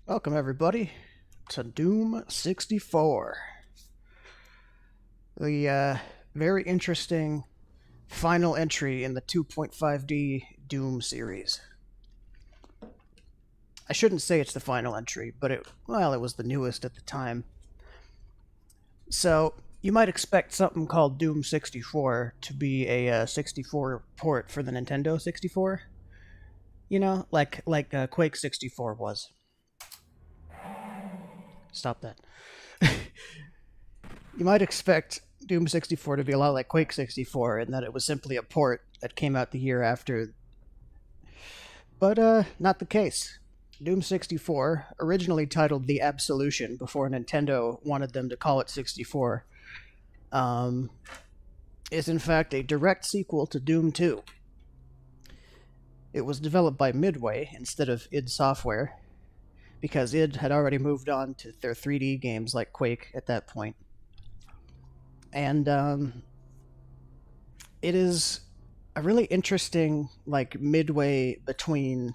Welcome everybody to Doom 64. The very interesting final entry in the 2.5D Doom series. I shouldn't say it's the final entry, but it was the newest at the time. So, you might expect something called Doom 64 to be a 64 port for the Nintendo 64. You know, like Quake 64 was. Stop that. You might expect Doom 64 to be a lot like Quake 64 in that it was simply a port that came out the year after. But not the case. Doom 64, originally titled The Absolution before Nintendo wanted them to call it 64, is in fact a direct sequel to Doom 2. It was developed by Midway instead of id Software, because id had already moved on to their 3D games like Quake at that point. And it is a really interesting midway between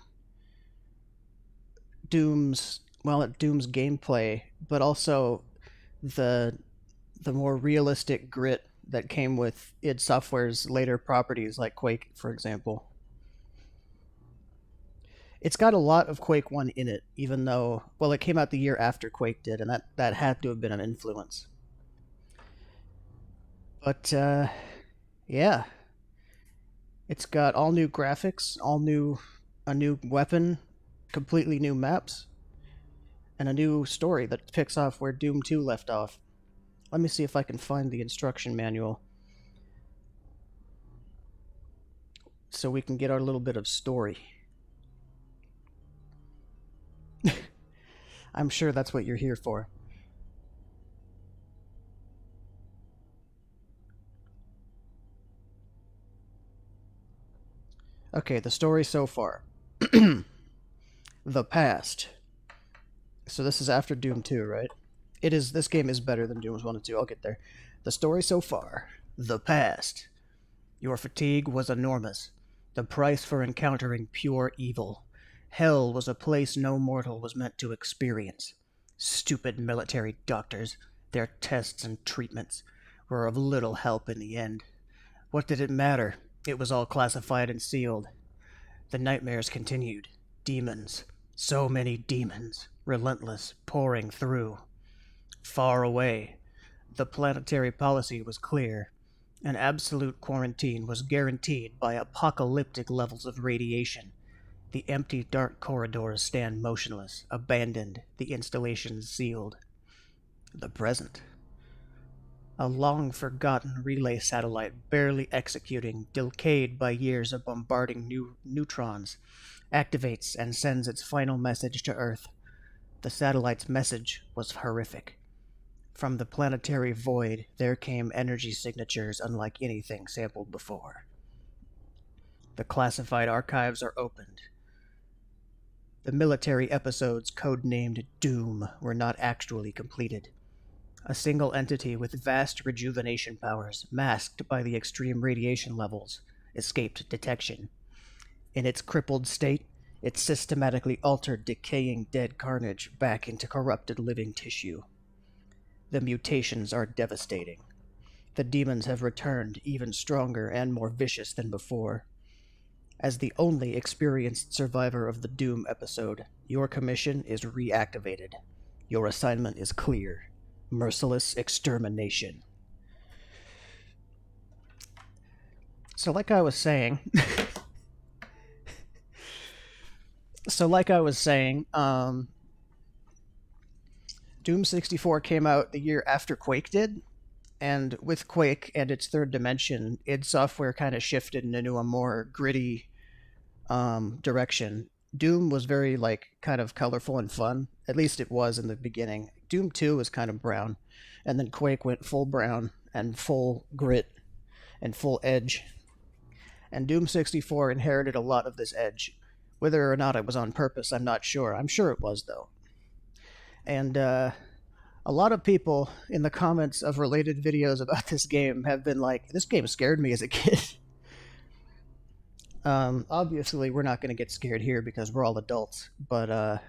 Doom's gameplay, but also the more realistic grit that came with id Software's later properties like Quake, for example. It's got a lot of Quake 1 in it, even though, well, it came out the year after Quake did, and that had to have been an influence. But, yeah. It's got all new graphics, a new weapon, completely new maps, and a new story that picks off where Doom 2 left off. Let me see if I can find the instruction manual so we can get our little bit of story. I'm sure that's what you're here for. Okay, the story so far. The past. So this is after Doom 2, right? This game is better than Doom 1 and 2. I'll get there. The story so far. The past. Your fatigue was enormous. The price for encountering pure evil. Hell was a place no mortal was meant to experience. Stupid military doctors, their tests and treatments, were of little help in the end. What did it matter? It was all classified and sealed. The nightmares continued. Demons. So many demons. Relentless, pouring through. Far away. The planetary policy was clear. An absolute quarantine was guaranteed by apocalyptic levels of radiation. The empty, dark corridors stand motionless, abandoned, the installations sealed. The present. A long-forgotten relay satellite barely executing, decayed by years of bombarding neutrons, activates and sends its final message to Earth. The satellite's message was horrific. From the planetary void, there came energy signatures unlike anything sampled before. The classified archives are opened. The military episodes codenamed Doom were not actually completed. A single entity with vast rejuvenation powers, masked by the extreme radiation levels, escaped detection. In its crippled state, it systematically altered decaying dead carnage back into corrupted living tissue. The mutations are devastating. The demons have returned, even stronger and more vicious than before. As the only experienced survivor of the Doom episode, your commission is reactivated. Your assignment is clear. Merciless extermination. So like I was saying... Doom 64 came out the year after Quake did, and with Quake and its third dimension, id Software kind of shifted into a more gritty direction. Doom was very kind of colorful and fun. At least it was in the beginning. Doom 2 was kind of brown, and then Quake went full brown and full grit and full edge. And Doom 64 inherited a lot of this edge. Whether or not it was on purpose, I'm not sure. I'm sure it was, though. And a lot of people in the comments of related videos about this game have been like, this game scared me as a kid. Obviously, we're not going to get scared here because we're all adults. But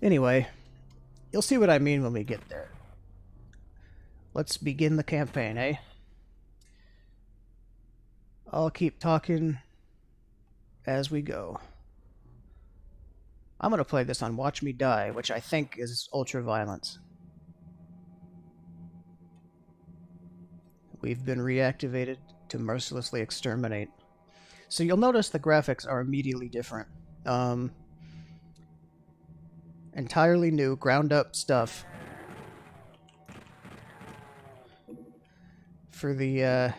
anyway, you'll see what I mean when we get there. Let's begin the campaign, eh? I'll keep talking as we go. I'm going to play this on Watch Me Die, which I think is ultra-violence. We've been reactivated to mercilessly exterminate. So you'll notice the graphics are immediately different. Entirely new, ground-up stuff. For the,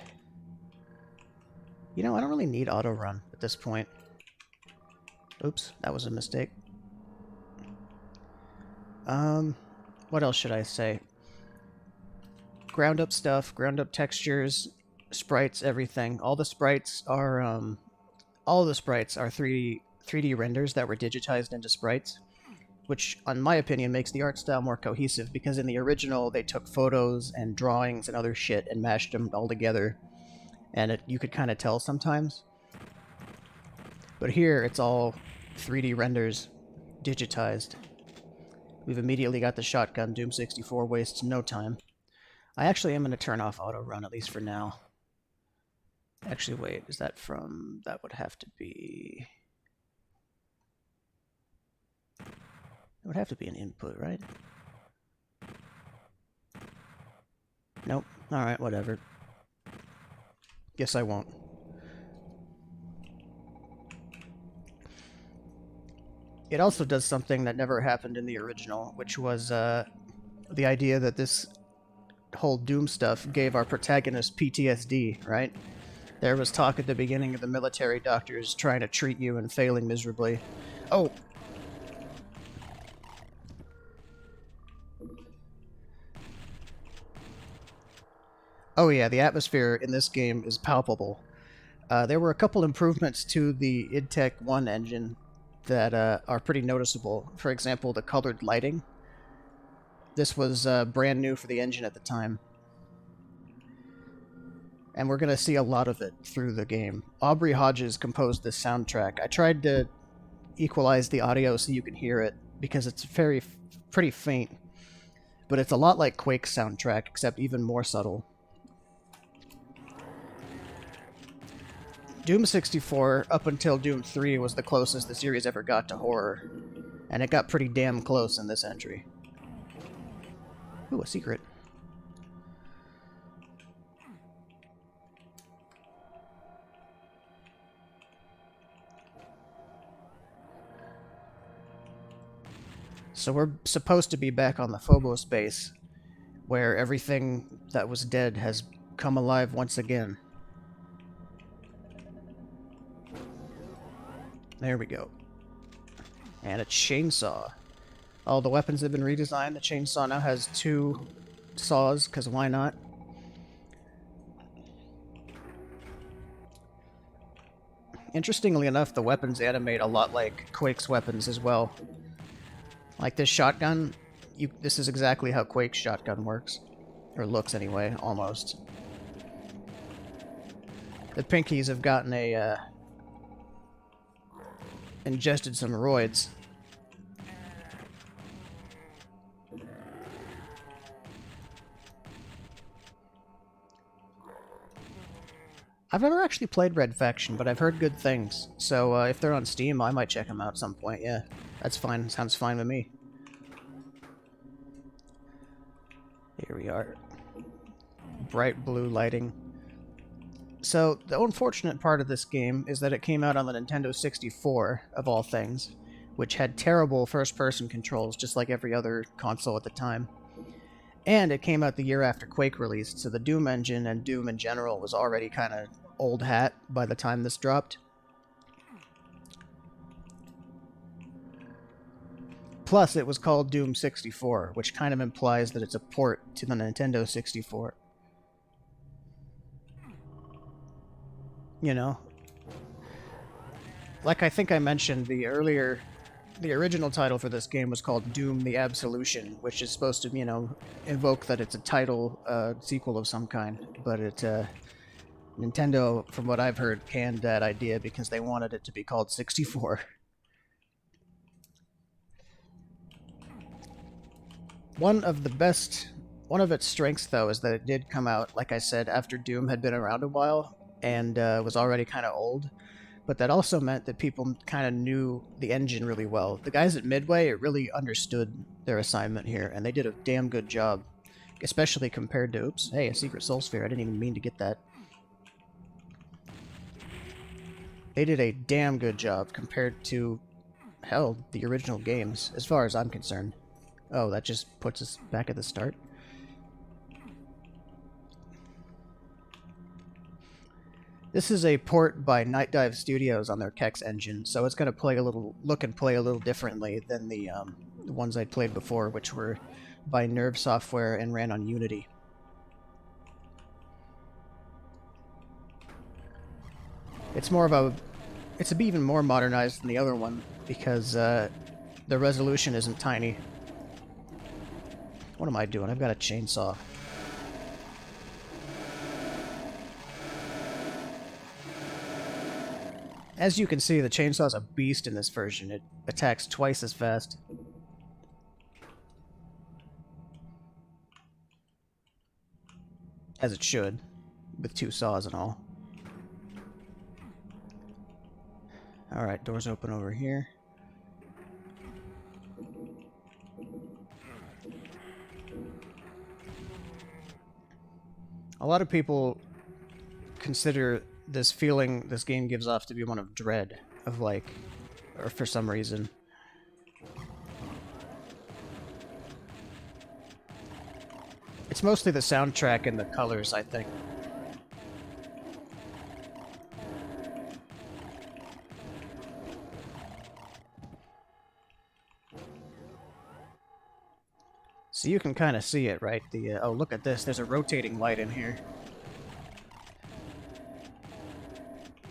You know, I don't really need auto-run at this point. Oops, that was a mistake. What else should I say? Ground-up stuff, ground-up textures, sprites, everything. All the sprites are 3D renders that were digitized into sprites, which, in my opinion, makes the art style more cohesive, because in the original, they took photos and drawings and other shit and mashed them all together, and you could kind of tell sometimes. But here, it's all 3D renders digitized. We've immediately got the shotgun. Doom 64 wastes no time. I actually am going to turn off auto run, at least for now. Actually, wait, is that from... That would have to be... It would have to be an input, right? Nope. Alright, whatever. Guess I won't. It also does something that never happened in the original, which was the idea that this whole Doom stuff gave our protagonist PTSD, right? There was talk at the beginning of the military doctors trying to treat you and failing miserably. Oh! Oh yeah, the atmosphere in this game is palpable. There were a couple improvements to the id Tech 1 engine that are pretty noticeable. For example, the colored lighting. This was brand new for the engine at the time. And we're going to see a lot of it through the game. Aubrey Hodges composed this soundtrack. I tried to equalize the audio so you can hear it, because it's pretty faint. But it's a lot like Quake's soundtrack, except even more subtle. Doom 64, up until Doom 3, was the closest the series ever got to horror. And it got pretty damn close in this entry. Ooh, a secret. So we're supposed to be back on the Phobos base, where everything that was dead has come alive once again. There we go. And a chainsaw. All the weapons have been redesigned. The chainsaw now has 2 saws, because why not? Interestingly enough, the weapons animate a lot like Quake's weapons as well. Like this shotgun, this is exactly how Quake's shotgun works. Or looks anyway, almost. The pinkies have gotten ingested some roids. I've never actually played Red Faction, but I've heard good things. So if they're on Steam, I might check them out at some point. Yeah, that's fine. Sounds fine with me. Here we are. Bright blue lighting. So the unfortunate part of this game is that it came out on the Nintendo 64, of all things, which had terrible first-person controls, just like every other console at the time. And it came out the year after Quake released, so the Doom engine and Doom in general was already kind of old hat by the time this dropped. Plus, it was called Doom 64, which kind of implies that it's a port to the Nintendo 64. You know? Like I think I mentioned, the original title for this game was called Doom the Absolution, which is supposed to, you know, invoke that it's a title sequel of some kind. But Nintendo, from what I've heard, canned that idea because they wanted it to be called 64. One of its strengths, though, is that it did come out, like I said, after Doom had been around a while and was already kind of old. But that also meant that people kind of knew the engine really well. The guys at Midway really understood their assignment here, and they did a damn good job. Especially compared to... Oops, hey, a Secret Soul Sphere. I didn't even mean to get that. They did a damn good job compared to, hell, the original games, as far as I'm concerned. Oh, that just puts us back at the start. This is a port by Night Dive Studios on their Kex engine, so it's going to look and play a little differently than the ones I'd played before, which were by Nerve Software and ran on Unity. It's even more modernized than the other one because the resolution isn't tiny. What am I doing? I've got a chainsaw. As you can see, the chainsaw's a beast in this version. It attacks twice as fast. As it should, with 2 saws and all. Alright, doors open over here. A lot of people consider this feeling this game gives off to be one of dread, of like, or for some reason. It's mostly the soundtrack and the colors, I think. So you can kind of see it, right? Oh, look at this. There's a rotating light in here.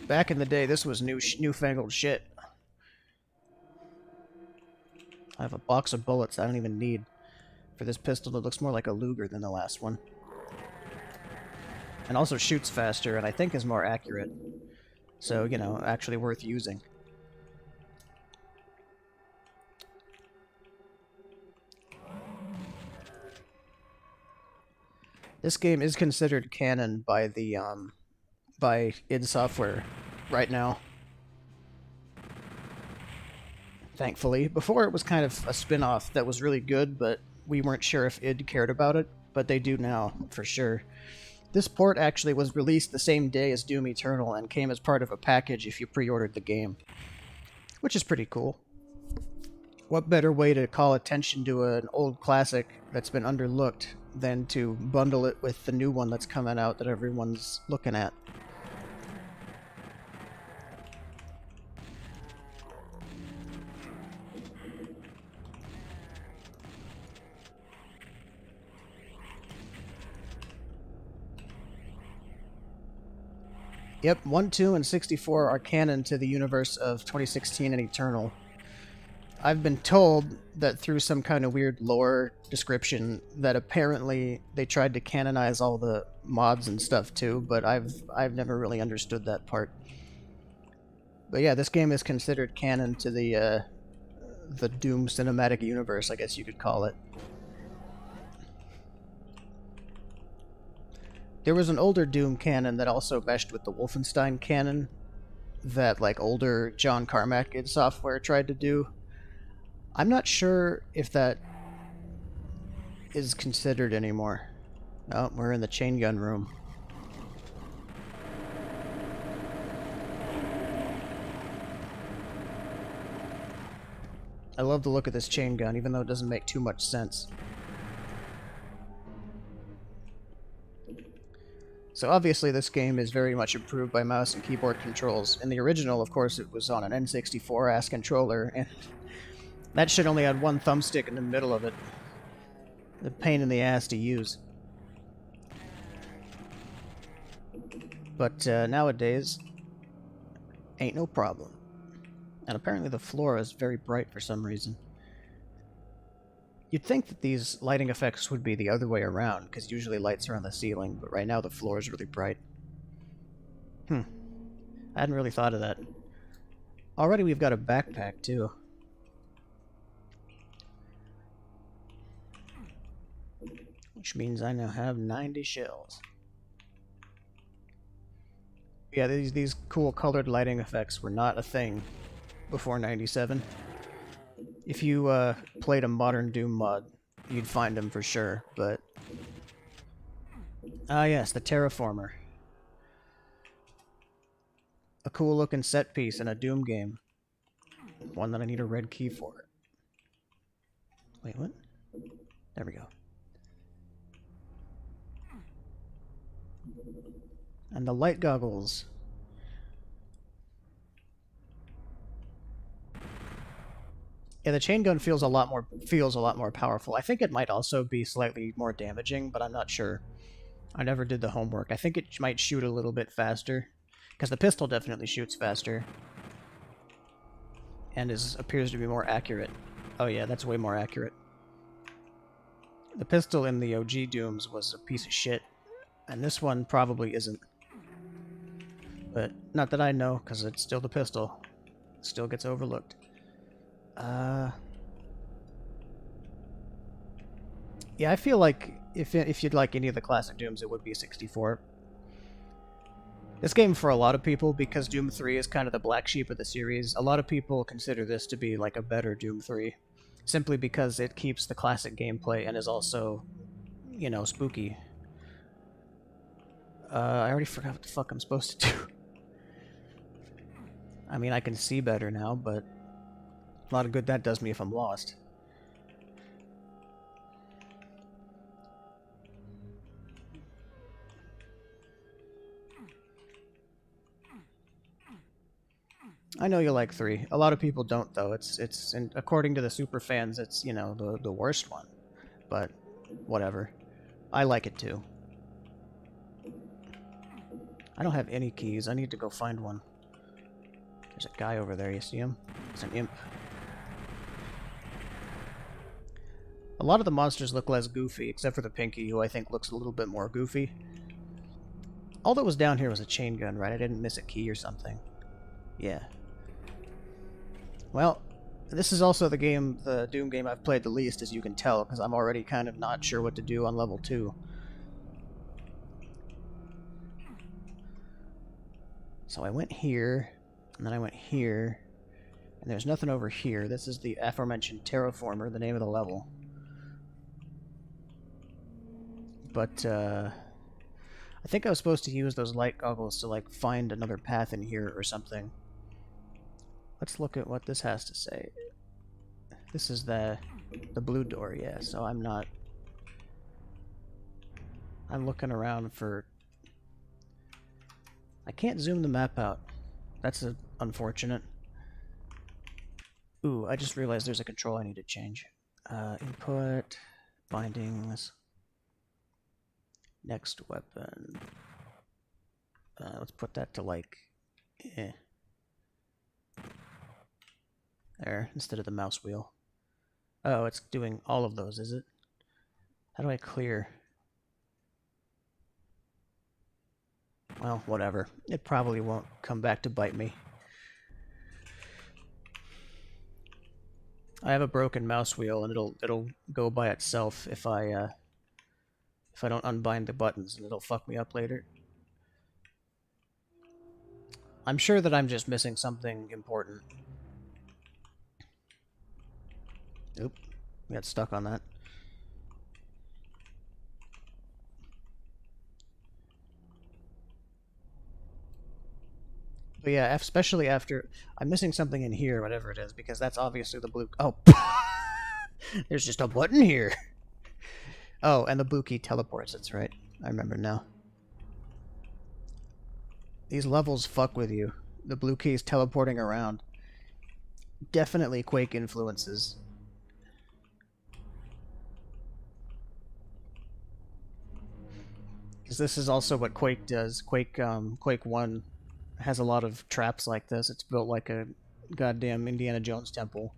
Back in the day, this was newfangled shit. I have a box of bullets I don't even need for this pistol that looks more like a Luger than the last one. And also shoots faster, and I think is more accurate. So, you know, actually worth using. This game is considered canon by the, by id Software right now. Thankfully. Before it was kind of a spin-off that was really good, but we weren't sure if id cared about it, but they do now, for sure. This port actually was released the same day as Doom Eternal and came as part of a package if you pre-ordered the game, which is pretty cool. What better way to call attention to an old classic that's been underlooked than to bundle it with the new one that's coming out that everyone's looking at? Yep, 1, 2, and 64 are canon to the universe of 2016 and Eternal. I've been told that through some kind of weird lore description that apparently they tried to canonize all the mods and stuff too, but I've never really understood that part. But yeah, this game is considered canon to the Doom cinematic universe, I guess you could call it. There was an older Doom canon that also meshed with the Wolfenstein canon that like older John Carmack id Software tried to do. I'm not sure if that is considered anymore. Oh, we're in the chain gun room. I love the look of this chain gun, even though it doesn't make too much sense. So obviously this game is very much improved by mouse and keyboard controls. In the original, of course, it was on an N64-ass controller, and that shit only had one thumbstick in the middle of it. A pain in the ass to use. But nowadays, ain't no problem. And apparently the floor is very bright for some reason. You'd think that these lighting effects would be the other way around, because usually lights are on the ceiling, but right now the floor is really bright. I hadn't really thought of that. Already we've got a backpack, too. Which means I now have 90 shells. Yeah, these cool colored lighting effects were not a thing before 97. If you played a modern Doom mod, you'd find them for sure, but... Ah yes, the Terraformer. A cool looking set piece in a Doom game. One that I need a red key for. Wait, what? There we go. And the light goggles. Yeah, the chain gun feels a lot more powerful. I think it might also be slightly more damaging, but I'm not sure. I never did the homework. I think it might shoot a little bit faster, because the pistol definitely shoots faster, and appears to be more accurate. Oh yeah, that's way more accurate. The pistol in the OG Dooms was a piece of shit, and this one probably isn't. But not that I know, because it's still the pistol. It still gets overlooked. Yeah, I feel like if you'd like any of the classic Dooms, it would be 64. This game, for a lot of people, because Doom 3 is kind of the black sheep of the series, a lot of people consider this to be like a better Doom 3. Simply because it keeps the classic gameplay and is also, you know, spooky. I already forgot what the fuck I'm supposed to do. I mean, I can see better now, but a lot of good that does me if I'm lost. I know you like 3. A lot of people don't, though. And according to the super fans, it's, you know, the worst one. But whatever. I like it too. I don't have any keys. I need to go find one. There's a guy over there. You see him? It's an imp. A lot of the monsters look less goofy, except for the Pinky, who I think looks a little bit more goofy. All that was down here was a chain gun, right? I didn't miss a key or something. Yeah. Well, this is also the Doom game I've played the least, as you can tell, because I'm already kind of not sure what to do on level 2. So I went here, and then I went here, and there's nothing over here. This is the aforementioned Terraformer, the name of the level. But, I think I was supposed to use those light goggles to, like, find another path in here or something. Let's look at what this has to say. This is the blue door, yeah, so I'm looking around for... I can't zoom the map out. That's unfortunate. Ooh, I just realized there's a control I need to change. Input, bindings, next weapon. Let's put that to like... There, instead of the mouse wheel. Oh, it's doing all of those, is it? How do I clear? Well, whatever. It probably won't come back to bite me. I have a broken mouse wheel, and it'll go by itself if I if I don't unbind the buttons, and it'll fuck me up later. I'm sure that I'm just missing something important. Oop, got stuck on that. But yeah, especially after... I'm missing something in here, whatever it is, because that's obviously the blue... Oh! There's just a button here! Oh, and the blue key teleports, that's right. I remember now. These levels fuck with you. The blue key is teleporting around. Definitely Quake influences. Because this is also what Quake does. Quake 1 has a lot of traps like this. It's built like a goddamn Indiana Jones temple.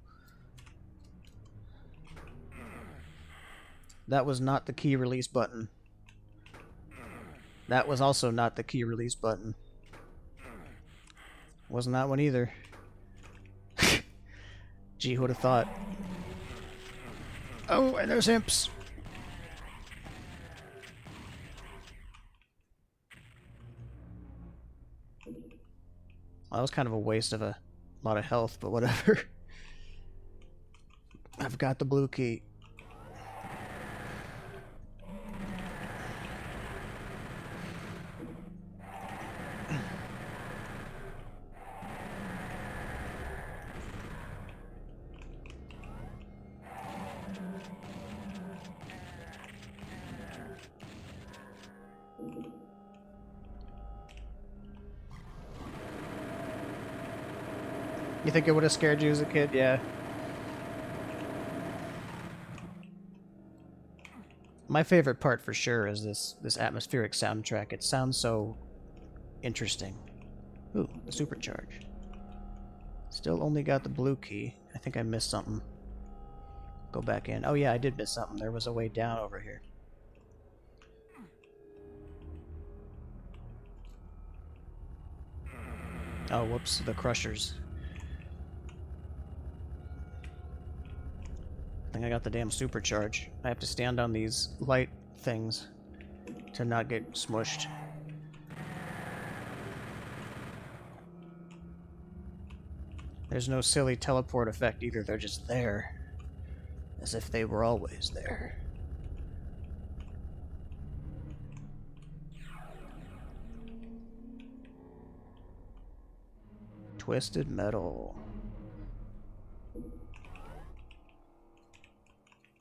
That was not the key release button. That was also not the key release button. Wasn't that one either. Gee, who would have thought? Oh, and there's imps! Well, that was kind of a waste of a lot of health, but whatever. I've got the blue key. You think it would have scared you as a kid? Yeah. My favorite part for sure is this atmospheric soundtrack. It sounds so interesting. Ooh, a supercharge. Still only got the blue key. I think I missed something. Go back in. Oh yeah, I did miss something. There was a way down over here. Oh, whoops, the crushers. I think I got the damn supercharge. I have to stand on these light things to not get smushed. There's no silly teleport effect either, they're just there. As if they were always there. Twisted Metal.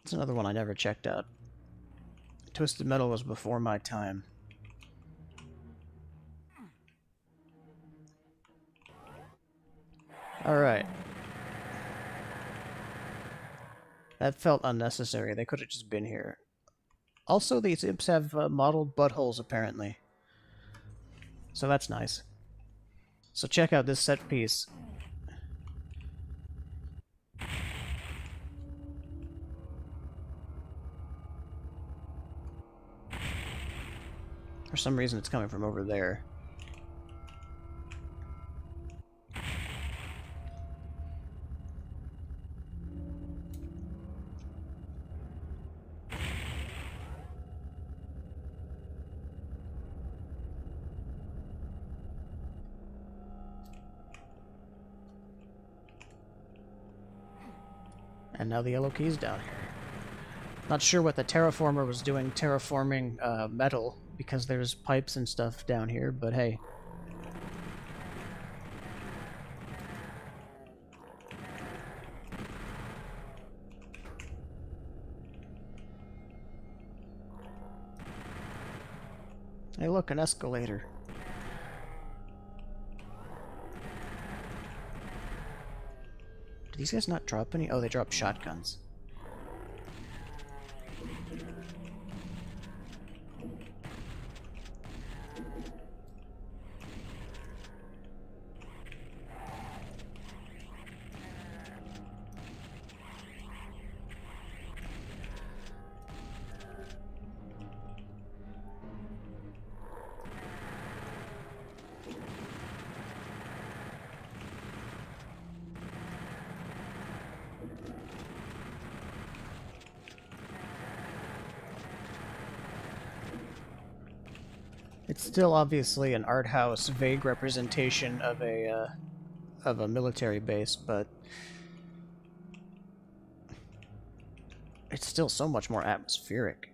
It's another one I never checked out. Twisted Metal was before my time. Alright. That felt unnecessary. They could have just been here. Also, these imps have modeled buttholes, apparently. So that's nice. So check out this set piece. For some reason, it's coming from over there. And now the yellow key's down here. Not sure what the terraformer was doing terraforming metal, because there's pipes and stuff down here, but hey. Hey look, an escalator. Do these guys not drop any? Oh, they drop shotguns. It's still obviously an art house, vague representation of a military base, but it's still so much more atmospheric.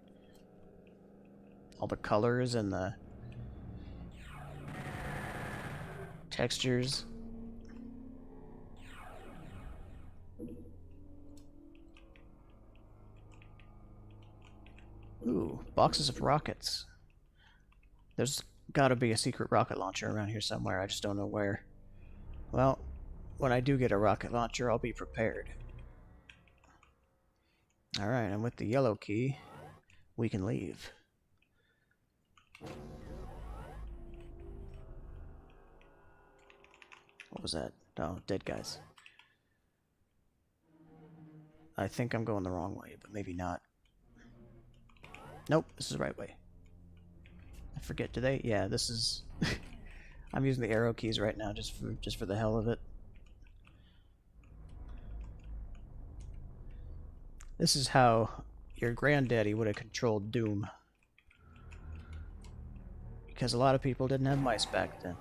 All the colors and the textures. Ooh, boxes of rockets. There's gotta be a secret rocket launcher around here somewhere, I just don't know where. Well, when I do get a rocket launcher, I'll be prepared. Alright, and with the yellow key, we can leave. What was that? Oh, dead guys. I think I'm going the wrong way, but maybe not. Nope, this is the right way. I forget, do they? Yeah, this is... I'm using the arrow keys right now just for the hell of it. This is how your granddaddy would have controlled Doom. Because a lot of people didn't have mice back then.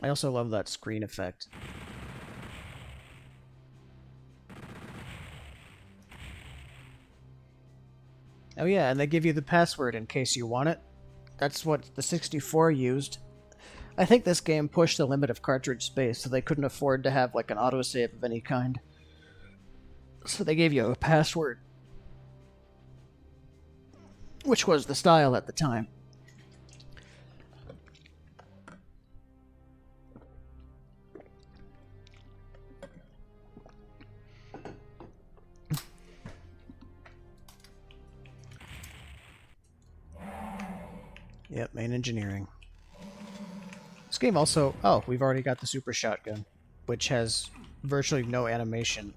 I also love that screen effect. Oh yeah, and they give you the password in case you want it. That's what the 64 used. I think this game pushed the limit of cartridge space, so they couldn't afford to have like an autosave of any kind. So they gave you a password. Which was the style at the time. Yep, main engineering. This game also... Oh, we've already got the super shotgun, which has virtually no animation.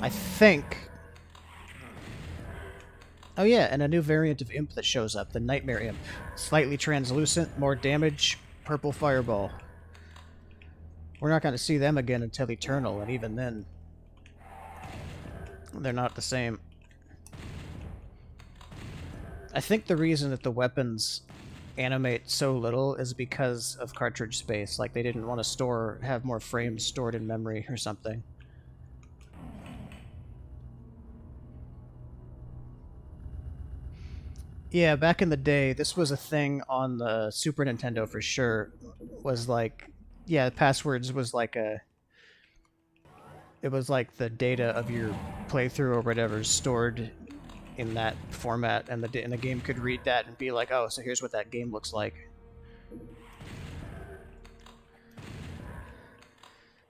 I think... Oh yeah, and a new variant of imp that shows up, the Nightmare Imp. Slightly translucent, more damage, purple fireball. We're not going to see them again until Eternal, and even then, they're not the same. I think the reason that the weapons animate so little is because of cartridge space. Like, they didn't want to have more frames stored in memory or something. Yeah, back in the day, this was a thing on the Super Nintendo for sure. Was like, yeah, passwords was like a... It was like the data of your playthrough or whatever stored in that format, and the game could read that and be like, oh, so here's what that game looks like.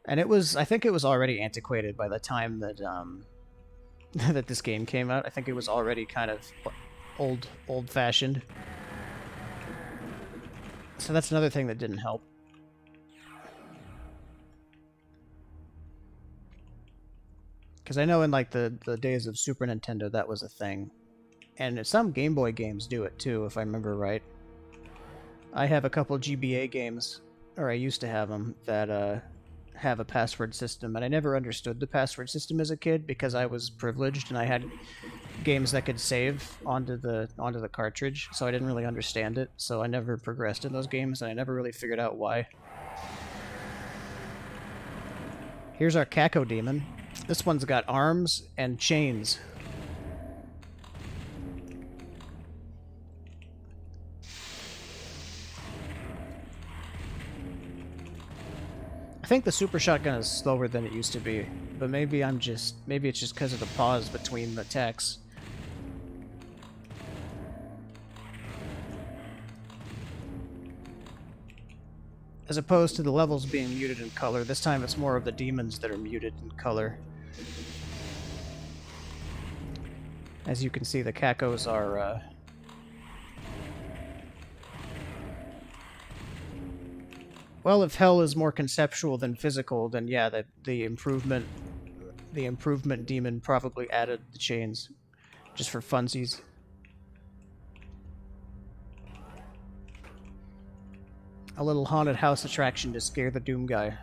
And it was, I think it was already antiquated by the time that that this game came out. I think it was already kind of old-fashioned. So that's another thing that didn't help. Because I know in like the days of Super Nintendo that was a thing. And some Game Boy games do it too, if I remember right. I have a couple GBA games, or I used to have them, that have a password system, and I never understood the password system as a kid because I was privileged and I had games that could save onto the cartridge, so I didn't really understand it, so I never progressed in those games, and I never really figured out why. Here's our Caco Demon. This one's got arms and chains. I think the super shotgun is slower than it used to be, but maybe it's just because of the pause between the attacks. As opposed to the levels being muted in color, this time it's more of the demons that are muted in color. As you can see, the Cacos are well, if hell is more conceptual than physical, then yeah, the improvement demon probably added the chains just for funsies. A little haunted house attraction to scare the Doom guy.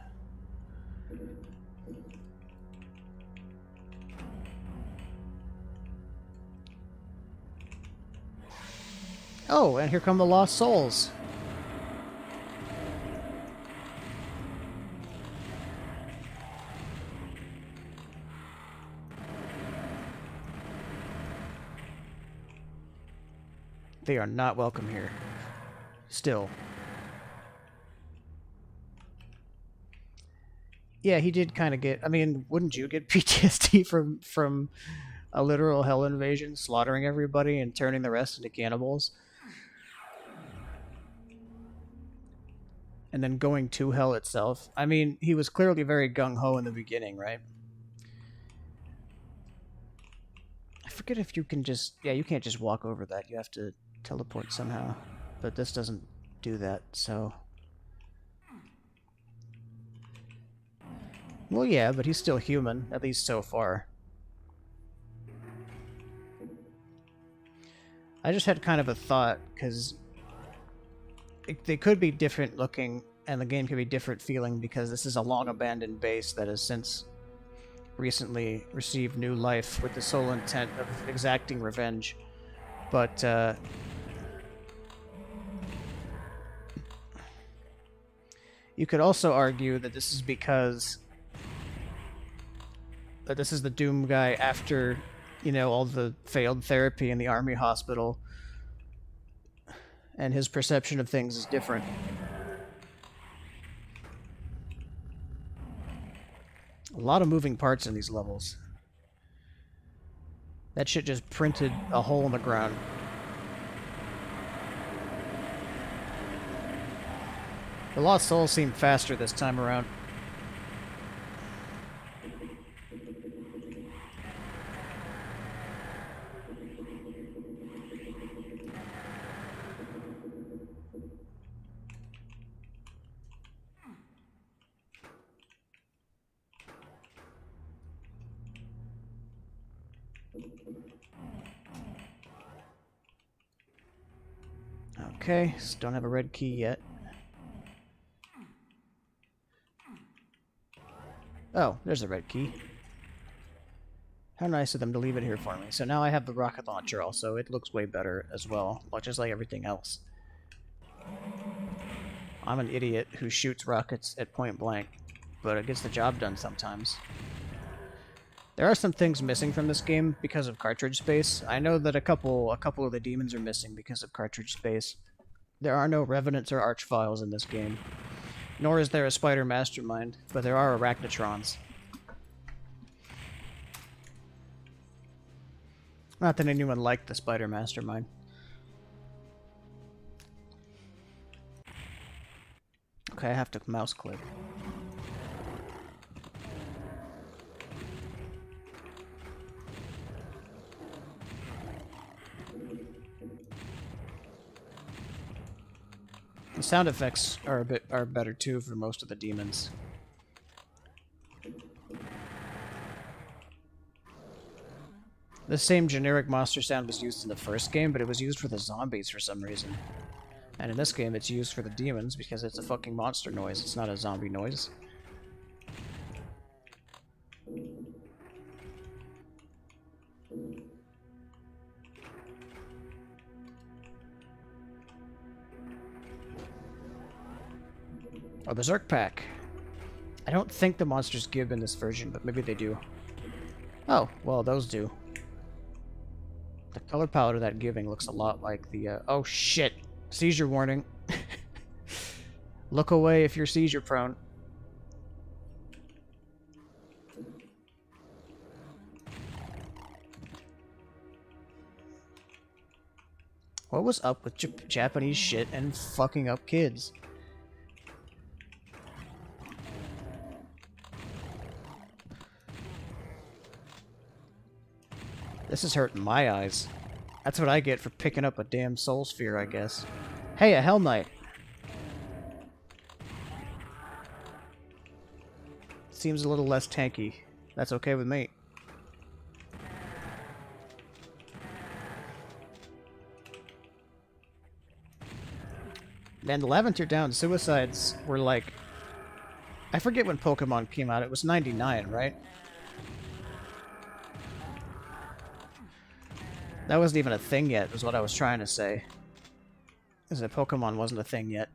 Oh, and here come the Lost Souls. They are not welcome here. Still. Yeah, he did kind of get... I mean, wouldn't you get PTSD from a literal hell invasion, slaughtering everybody and turning the rest into cannibals? And then going to hell itself? I mean, he was clearly very gung-ho in the beginning, right? I forget if you can just... Yeah, you can't just walk over that. You have to teleport somehow. But this doesn't do that, so... Well, yeah, but he's still human, at least so far. I just had kind of a thought, because they could be different looking, and the game could be different feeling, because this is a long-abandoned base that has since recently received new life with the sole intent of exacting revenge. But, you could also argue that this is because... that this is the Doom guy after, you know, all the failed therapy in the army hospital. And his perception of things is different. A lot of moving parts in these levels. That shit just printed a hole in the ground. The Lost Souls seem faster this time around. Okay, just don't have a red key yet. Oh, there's a red key. How nice of them to leave it here for me. So now I have the rocket launcher also. It looks way better as well, just like everything else. I'm an idiot who shoots rockets at point blank, but it gets the job done sometimes. There are some things missing from this game because of cartridge space. I know that a couple of the demons are missing because of cartridge space. There are no revenants or archviles in this game. Nor is there a spider mastermind, but there are arachnotrons. Not that anyone liked the spider mastermind. Okay, I have to mouse click. The sound effects are better too for most of the demons. The same generic monster sound was used in the first game, but it was used for the zombies for some reason. And in this game, it's used for the demons because it's a fucking monster noise. It's not a zombie noise. Oh, the Zerk Pack. I don't think the monsters give in this version, but maybe they do. Oh, well, those do. The color palette of that giving looks a lot like the, oh shit! Seizure warning. Look away if you're seizure prone. What was up with Japanese shit and fucking up kids? This is hurting my eyes. That's what I get for picking up a damn soul sphere, I guess. Hey, a Hell Knight! Seems a little less tanky. That's okay with me. Man, the Lavender Down suicides were like... I forget when Pokemon came out. It was 99, right? That wasn't even a thing yet, was what I was trying to say. As a Pokemon wasn't a thing yet.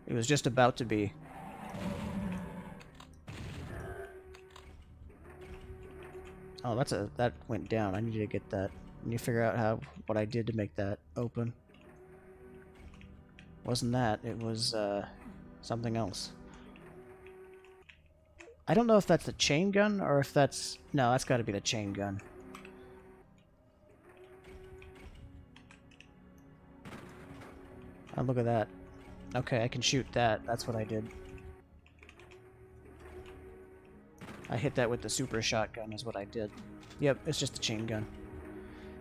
It was just about to be. Oh, that went down. I need to get that. I need to figure out what I did to make that open. Wasn't that? It was something else. I don't know if that's the chain gun or if that's... No, that's got to be the chain gun. Oh, look at that. Okay, I can shoot that. That's what I did. I hit that with the super shotgun is what I did. Yep, it's just a chain gun.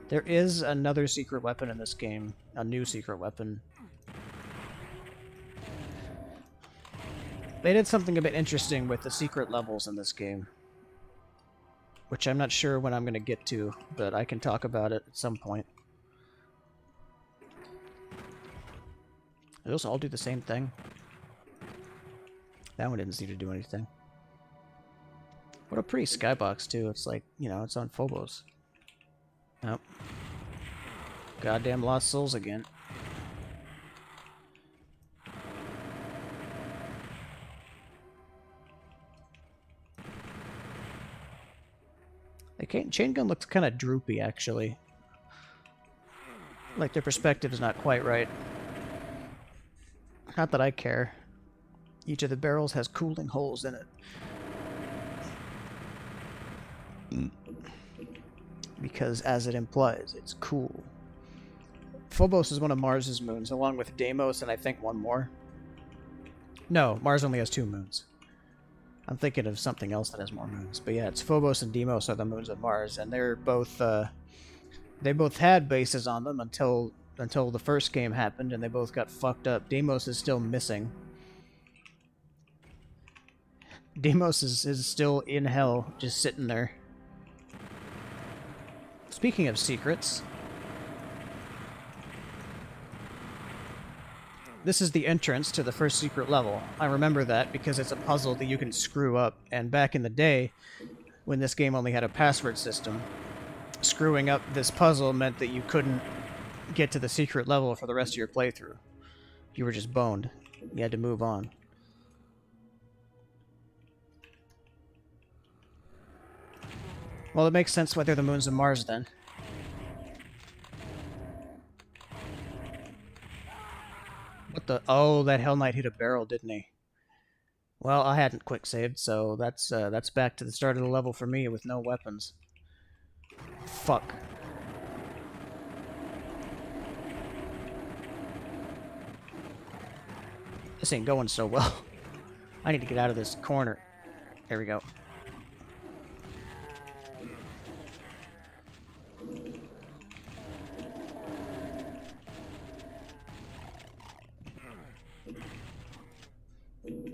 There is another secret weapon in this game. A new secret weapon. They did something a bit interesting with the secret levels in this game. Which I'm not sure when I'm going to get to, but I can talk about it at some point. Those all do the same thing. That one didn't seem to do anything. What a pretty skybox, too. It's like, you know, it's on Phobos. Nope. Goddamn Lost Souls again. The chain gun looks kind of droopy, actually. Like, their perspective is not quite right. Not that I care. Each of the barrels has cooling holes in it. Because, as it implies, it's cool. Phobos is one of Mars's moons, along with Deimos and I think one more. No, Mars only has 2 moons. I'm thinking of something else that has more moons. But yeah, it's Phobos and Deimos are the moons of Mars, and they're both, they both had bases on them until the first game happened, and they both got fucked up. Deimos is still missing. Deimos is still in hell, just sitting there. Speaking of secrets, this is the entrance to the first secret level. I remember that because it's a puzzle that you can screw up, and back in the day, when this game only had a password system, screwing up this puzzle meant that you couldn't get to the secret level for the rest of your playthrough. You were just boned. You had to move on. Well, it makes sense why they're the moons of Mars, then. What the... Oh, that Hell Knight hit a barrel, didn't he? Well, I hadn't quick saved, so that's back to the start of the level for me with no weapons. Fuck. This ain't going so well. I need to get out of this corner. There we go.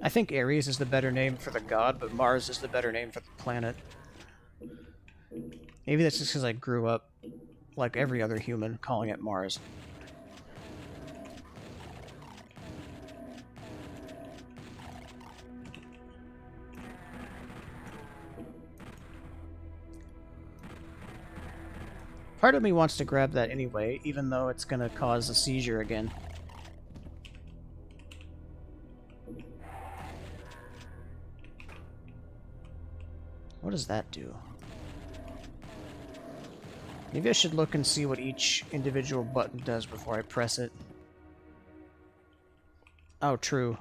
I think Ares is the better name for the god, but Mars is the better name for the planet. Maybe that's just because I grew up, like every other human, calling it Mars. Part of me wants to grab that anyway, even though it's going to cause a seizure again. What does that do? Maybe I should look and see what each individual button does before I press it. Oh, true.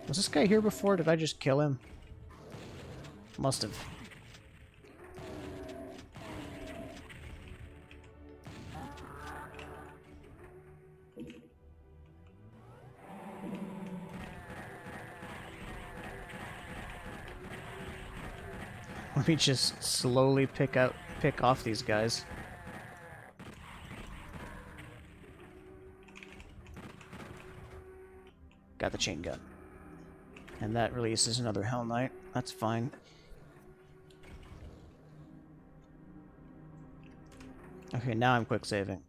Was this guy here before? Did I just kill him? Must have. Let me just slowly pick off these guys. Got the chain gun. And that releases another Hell Knight. That's fine. Okay, now I'm quick saving.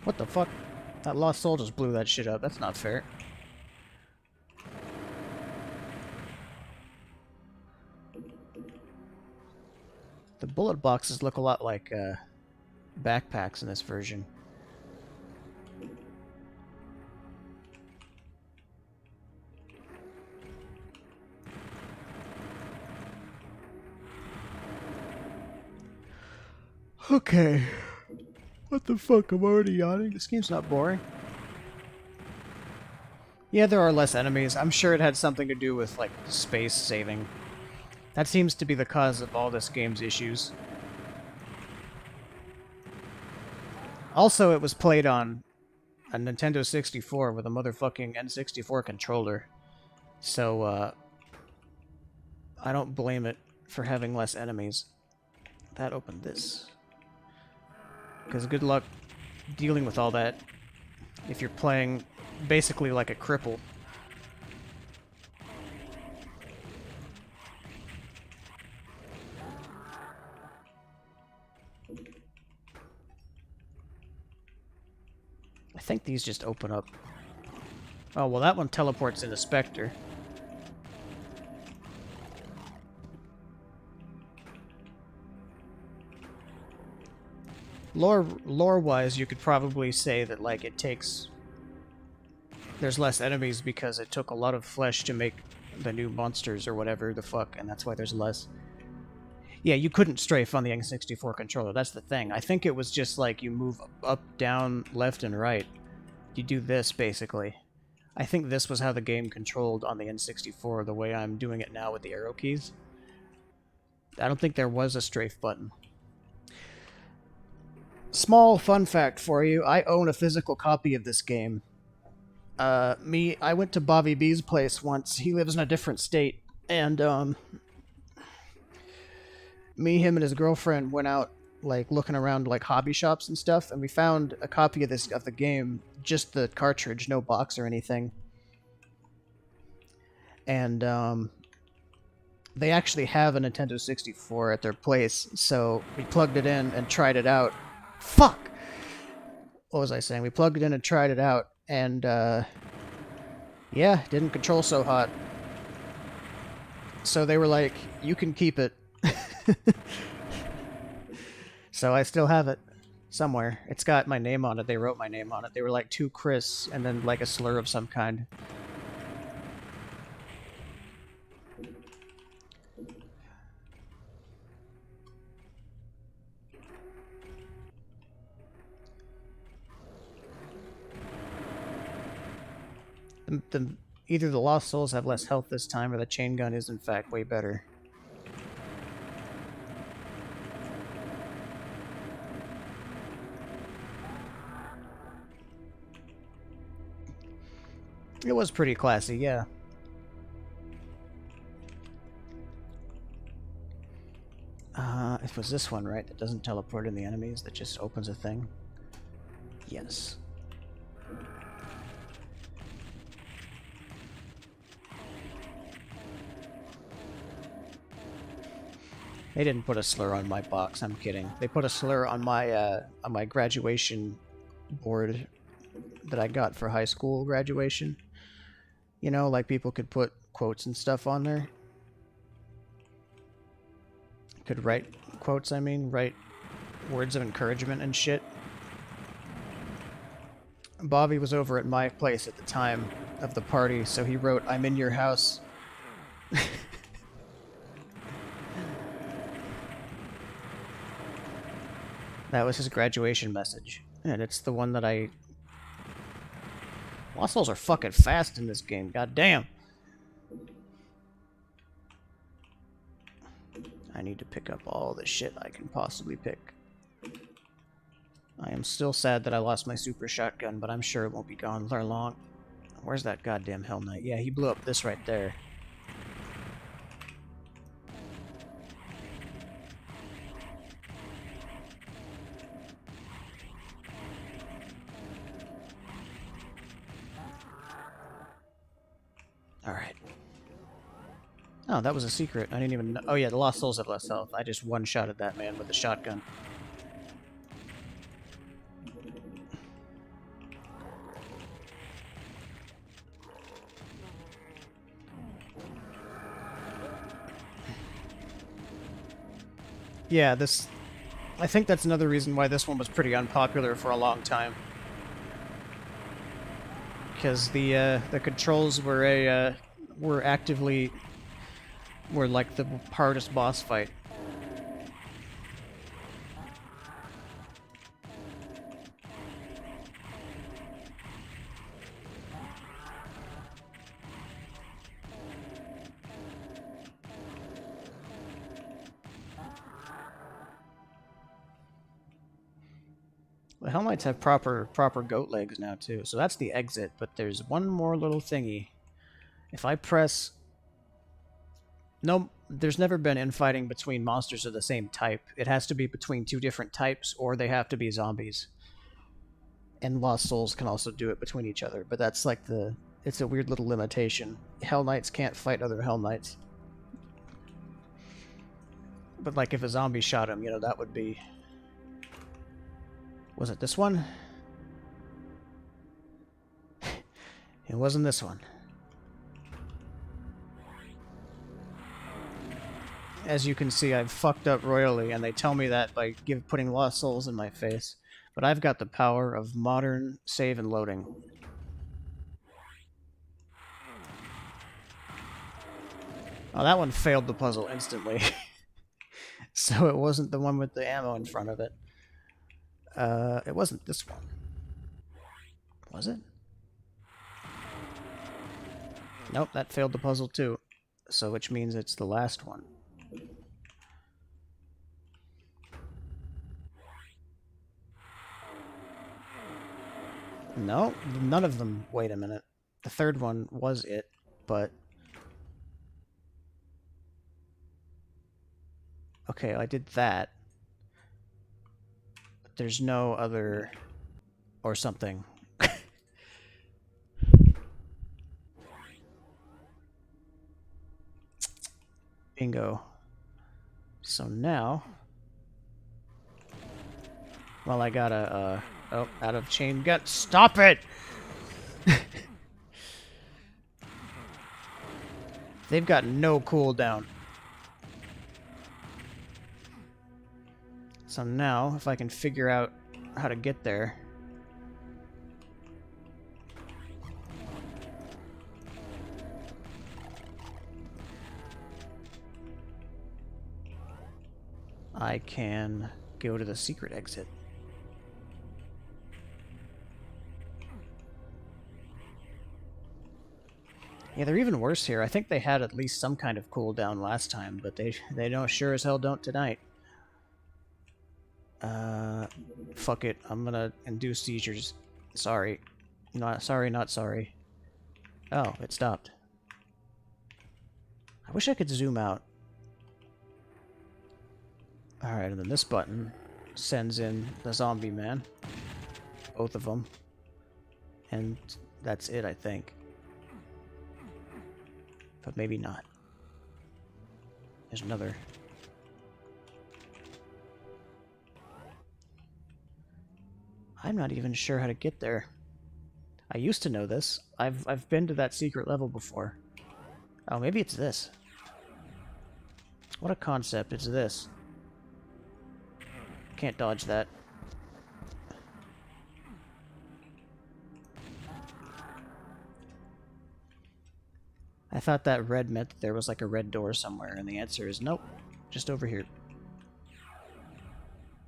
What the fuck? That Lost Soul just blew that shit up. That's not fair. The bullet boxes look a lot like backpacks in this version. Okay. What the fuck? I'm already yawning. This game's not boring. Yeah, there are less enemies. I'm sure it had something to do with, like, space saving. That seems to be the cause of all this game's issues. Also, it was played on a Nintendo 64 with a motherfucking N64 controller. So, I don't blame it for having less enemies. That opened this. Because good luck dealing with all that if you're playing basically like a cripple. I think these just open up. Oh, well, that one teleports into Spectre. Lore-wise, you could probably say that, like, it takes... There's less enemies because it took a lot of flesh to make the new monsters or whatever the fuck, and that's why there's less. Yeah, you couldn't strafe on the N64 controller, that's the thing. I think it was just like you move up, down, left, and right. You do this, basically. I think this was how the game controlled on the N64, the way I'm doing it now with the arrow keys. I don't think there was a strafe button. Small fun fact for you, I own a physical copy of this game. I went to Bobby B's place once. He lives in a different state, and me, him, and his girlfriend went out, like, looking around, like, hobby shops and stuff, and we found a copy of the game, just the cartridge, no box or anything. And they actually have a Nintendo 64 at their place, so we plugged it in and tried it out. Fuck! What was I saying? We plugged it in and tried it out, and yeah, didn't control so hot. So they were like, you can keep it. So I still have it somewhere. It's got my name on it. They wrote my name on it. They were like, to Chris, and then like a slur of some kind. Either the Lost Souls have less health this time, or the chain gun is in fact way better. It was pretty classy, yeah. It was this one, right? That doesn't teleport in the enemies, that just opens a thing? Yes. They didn't put a slur on my box, I'm kidding. They put a slur on my graduation board that I got for high school graduation. You know, like people could put quotes and stuff on there. Could write quotes, I mean, write words of encouragement and shit. Bobby was over at my place at the time of the party, so he wrote, "I'm in your house." That was his graduation message. And it's the one that I... Lost Souls are fucking fast in this game, goddamn. I need to pick up all the shit I can possibly pick. I am still sad that I lost my super shotgun, but I'm sure it won't be gone for long. Where's that goddamn Hell Knight? Yeah, he blew up this right there. Alright. Oh, that was a secret. I didn't even know. Oh yeah, the Lost Souls have less health. I just one-shotted that man with a shotgun. Yeah, this... I think that's another reason why this one was pretty unpopular for a long time. Because the controls were actively... were like the hardest boss fight. The Hell Knights have proper goat legs now too, so that's the exit. But there's one more little thingy. If I press... No, there's never been infighting between monsters of the same type. It has to be between two different types, or they have to be zombies. And Lost Souls can also do it between each other, but that's like the... It's a weird little limitation. Hell Knights can't fight other Hell Knights. But like if a zombie shot him, you know, that would be... Was it this one? It wasn't this one. As you can see, I've fucked up royally, and they tell me that by putting Lost Souls in my face. But I've got the power of modern save and loading. Oh, that one failed the puzzle instantly. So it wasn't the one with the ammo in front of it. It wasn't this one. Was it? Nope, that failed the puzzle too. So which means it's the last one. No, none of them. Wait a minute. The third one was it, but... Okay, I did that. But there's no other... or something. Bingo. So now... Well, I gotta, oh, out of chain gun. Stop it! They've got no cooldown. So now, if I can figure out how to get there... I can go to the secret exit. Yeah, they're even worse here. I think they had at least some kind of cooldown last time, but they don't sure as hell don't tonight. Fuck it. I'm gonna induce seizures. Sorry. Not sorry, not sorry. Oh, it stopped. I wish I could zoom out. Alright, and then this button sends in the zombie man. Both of them. And that's it, I think. But maybe not. There's another. I'm not even sure how to get there. I used to know this. I've been to that secret level before. Oh, maybe it's this. What a concept. It's this. Can't dodge that. I thought that red meant that there was like a red door somewhere, and the answer is nope. Just over here.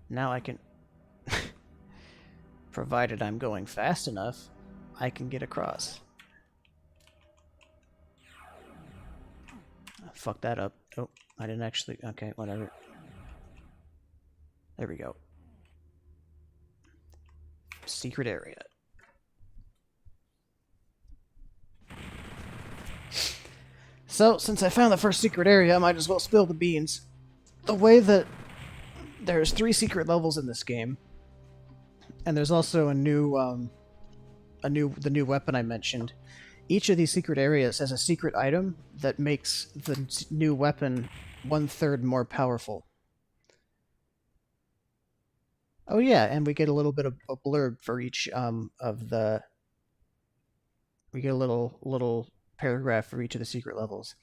Now I can... Provided I'm going fast enough, I can get across. Oh, fuck that up. Oh, I didn't actually... Okay, whatever. There we go. Secret area. So, since I found the first secret area, I might as well spill the beans. The way that there's 3 secret levels in this game, and there's also the new weapon I mentioned. Each of these secret areas has a secret item that makes the new weapon 1/3 more powerful. Oh yeah, and we get a little bit of a blurb for each of the... We get a little paragraph for each of the secret levels.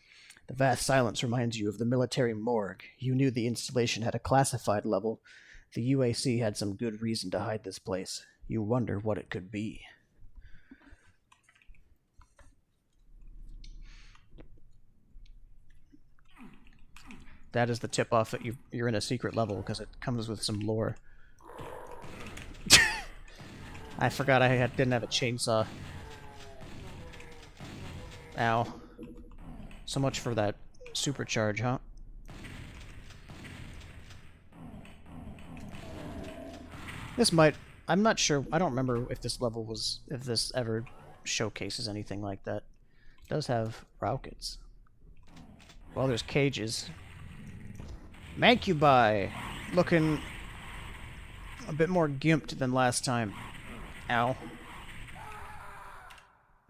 The vast silence reminds you of the military morgue. You knew the installation had a classified level. The UAC had some good reason to hide this place. You wonder what it could be. That is the tip-off that you're in a secret level, because it comes with some lore. I forgot I didn't have a chainsaw. Ow. So much for that supercharge, huh? This might... I'm not sure... I don't remember if this level was... if this ever showcases anything like that. It does have rockets. Well, there's cages. Mancubi! Looking a bit more gimped than last time. Ow.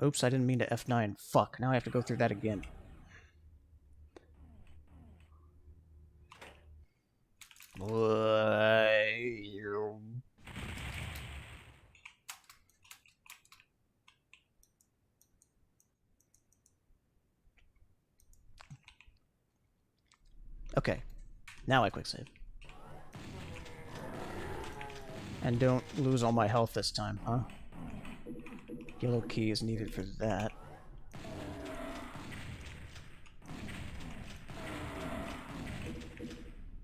Oops, I didn't mean to F9. Fuck, now I have to go through that again. Okay, now I quick save. And don't lose all my health this time, huh? Yellow key is needed for that.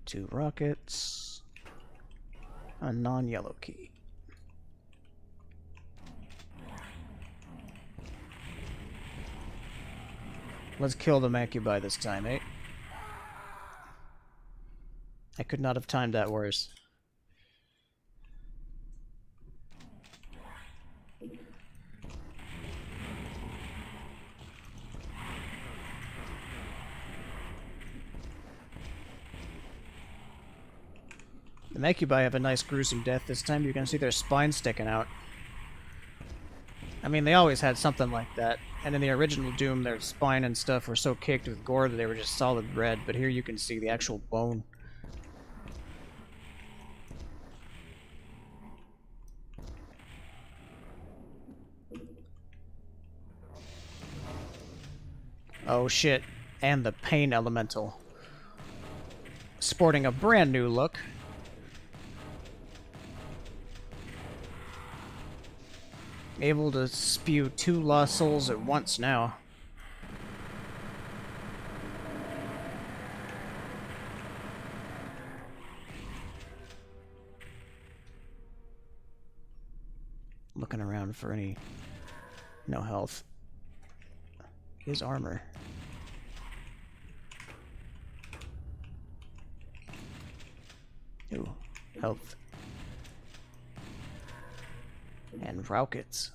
Two rockets. A non-yellow key. Let's kill the Mancubi this time, eh? I could not have timed that worse. The Mancubi have a nice gruesome death this time. You can see their spine sticking out. I mean, they always had something like that. And in the original Doom, their spine and stuff were so caked with gore that they were just solid red. But here you can see the actual bone. Oh shit. And the Pain Elemental. Sporting a brand new look. Able to spew 2 lost souls at once now. Looking around for any... no health. His armor. Ooh, health. And rockets.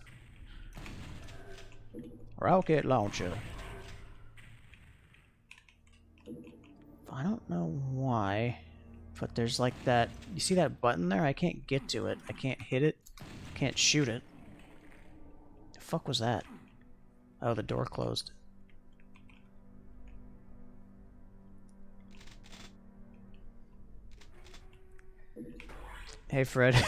Rocket launcher. I don't know why, but there's like that... You see that button there? I can't get to it. I can't hit it. Can't shoot it. The fuck was that? Oh, the door closed. Hey, Fred.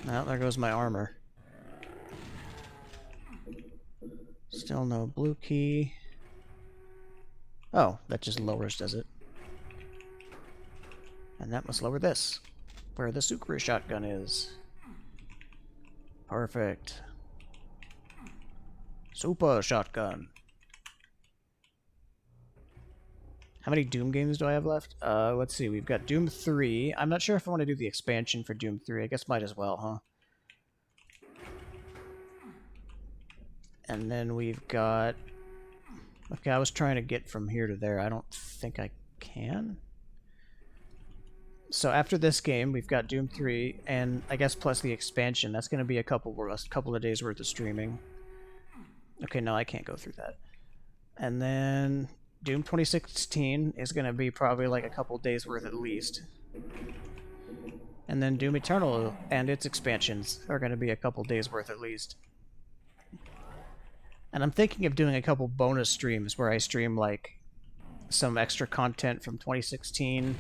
Well, there goes my armor. Still no blue key. Oh, that just lowers, does it? And that must lower this, where the super shotgun is. Perfect. Super shotgun. How many Doom games do I have left? Let's see. We've got Doom 3. I'm not sure if I want to do the expansion for Doom 3. I guess might as well, huh? And then we've got... Okay, I was trying to get from here to there. I don't think I can. So after this game, we've got Doom 3, and I guess plus the expansion. That's going to be a couple of days worth of streaming. Okay, no, I can't go through that. And then... Doom 2016 is going to be probably like a couple days worth at least. And then Doom Eternal and its expansions are going to be a couple days worth at least. And I'm thinking of doing a couple bonus streams where I stream like some extra content from 2016,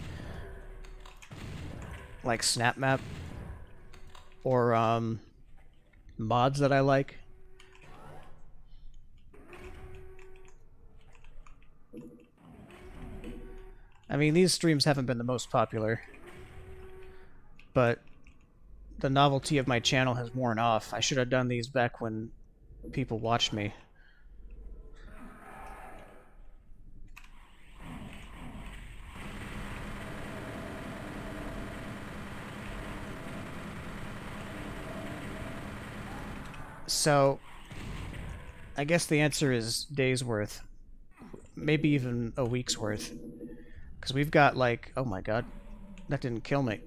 like Snap Map. or mods that I like. I mean, these streams haven't been the most popular, but the novelty of my channel has worn off. I should have done these back when people watched me. So, I guess the answer is days worth. Maybe even a week's worth. Because we've got like, oh my god, that didn't kill me.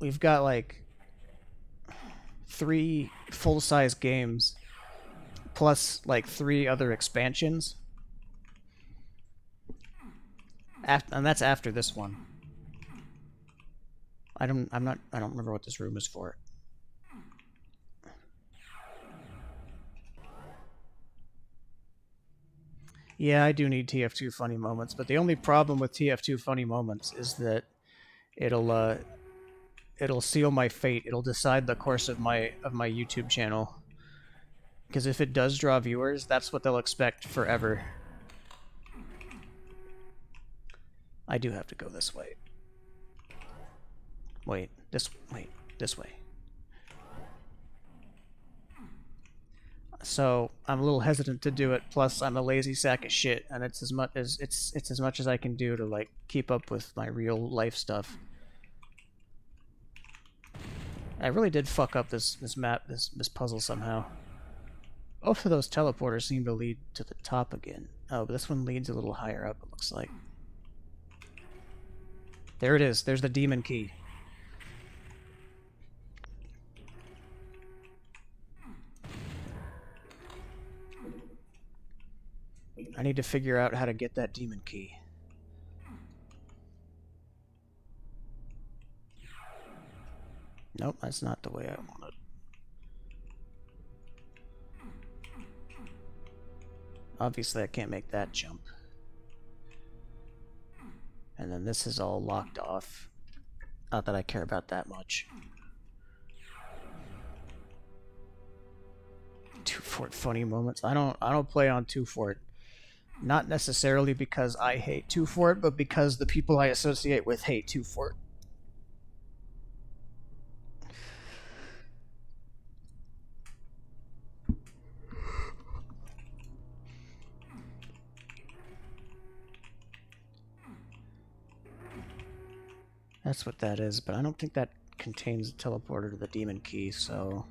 We've got like 3 full-size games plus like 3 other expansions. And that's after this one. I don't remember what this room is for. Yeah, I do need TF2 funny moments, but the only problem with TF2 funny moments is that it'll seal my fate. It'll decide the course of my YouTube channel. Because if it does draw viewers, that's what they'll expect forever. I do have to go this way. Wait, this way. So I'm a little hesitant to do it. Plus, I'm a lazy sack of shit, and it's as much as I can do to like keep up with my real life stuff. I really did fuck up this puzzle somehow. Both of those teleporters seem to lead to the top again. Oh, but this one leads a little higher up, it looks like. There it is. There's the demon key. I need to figure out how to get that demon key. Nope, that's not the way I want it. Obviously, I can't make that jump. And then this is all locked off. Not that I care about that much. 2 Fort funny moments. I don't play on 2 Fort. Not necessarily because I hate 2 Fort, but because the people I associate with hate 2 Fort. That's what that is, but I don't think that contains a teleporter to the demon key, so...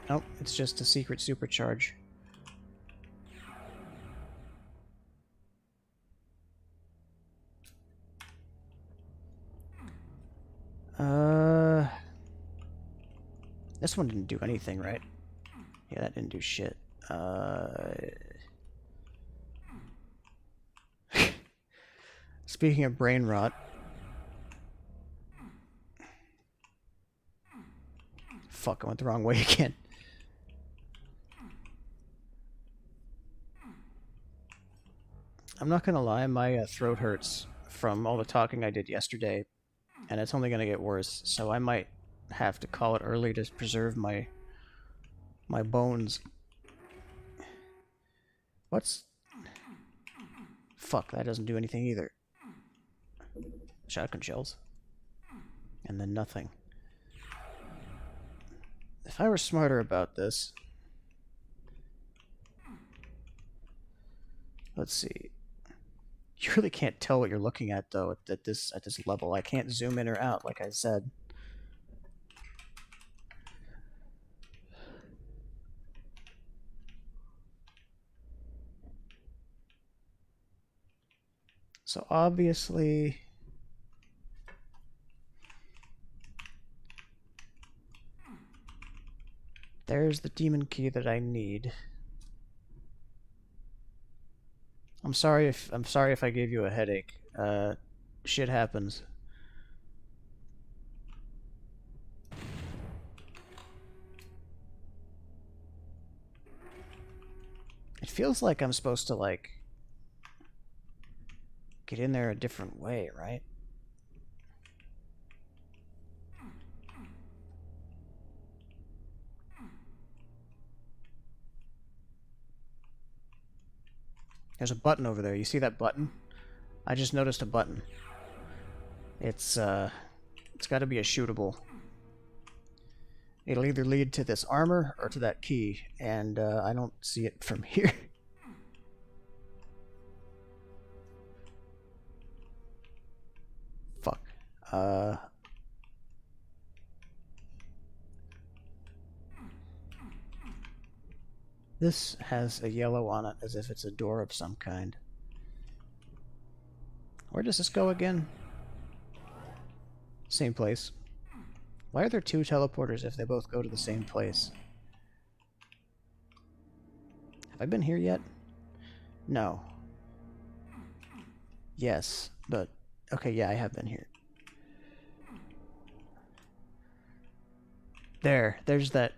Nope, it's just a secret supercharge. This one didn't do anything, right? Yeah, that didn't do shit. Speaking of brain rot... Fuck, I went the wrong way again. I'm not gonna lie, my throat hurts from all the talking I did yesterday, and it's only gonna get worse, so I might have to call it early to preserve my bones. What's... Fuck, that doesn't do anything either. Shotgun shells. And then nothing. If I were smarter about this... Let's see. You really can't tell what you're looking at, though, at this level. I can't zoom in or out, like I said. So obviously... There's the demon key that I need. I'm sorry if I gave you a headache. Shit happens. feels like I'm supposed to, like, get in there a different way, right? There's a button over there. You see that button? I just noticed a button. It's got to be a shootable. It'll either lead to this armor or to that key, and I don't see it from here. Fuck. This has a yellow on it as if it's a door of some kind. Where does this go again? Same place. Why are there two teleporters if they both go to the same place? Have I been here yet? No. Yes, but... Okay, yeah, I have been here. There's that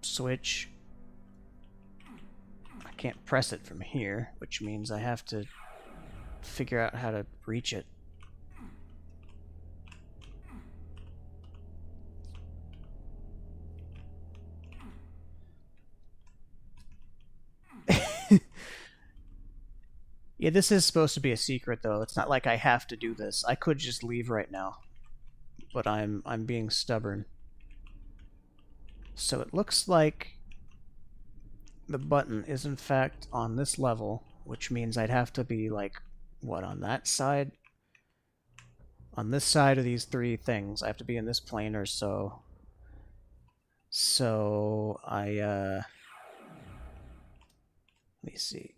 switch. I can't press it from here, which means I have to figure out how to reach it. Yeah, this is supposed to be a secret, though. It's not like I have to do this. I could just leave right now, but I'm being stubborn. So it looks like the button is in fact on this level, which means I'd have to be like, what, on that side? On this side of these three things, I have to be in this plane or so. So let me see.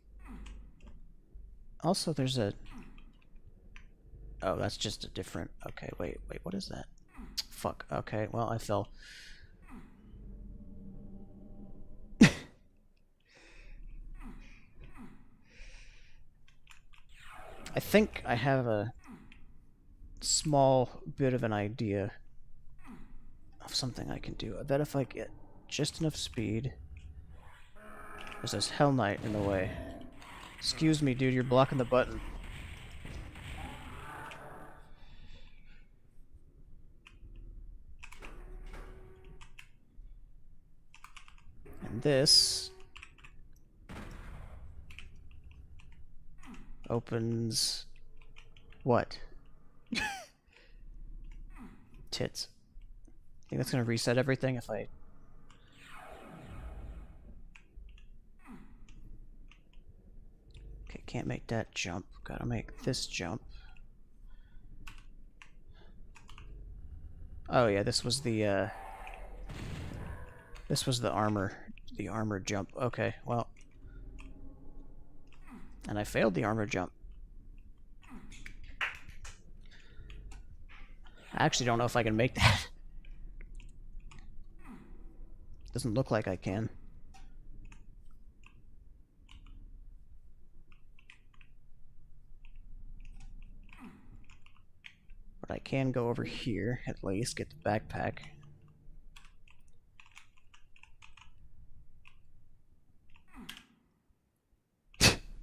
Also, there's a... Oh, that's just a different... Okay, wait, what is that? Fuck, okay, well, I fell. I think I have a small bit of an idea of something I can do. I bet if I get just enough speed... There's this Hell Knight in the way. Excuse me, dude, you're blocking the button. And this opens what? Tits. Think that's gonna reset everything if I... Okay, can't make that jump. Gotta make this jump. Oh yeah, this was the armor jump. Okay, well. And I failed the armor jump. I actually don't know if I can make that. Doesn't look like I can. But I can go over here, at least, get the backpack.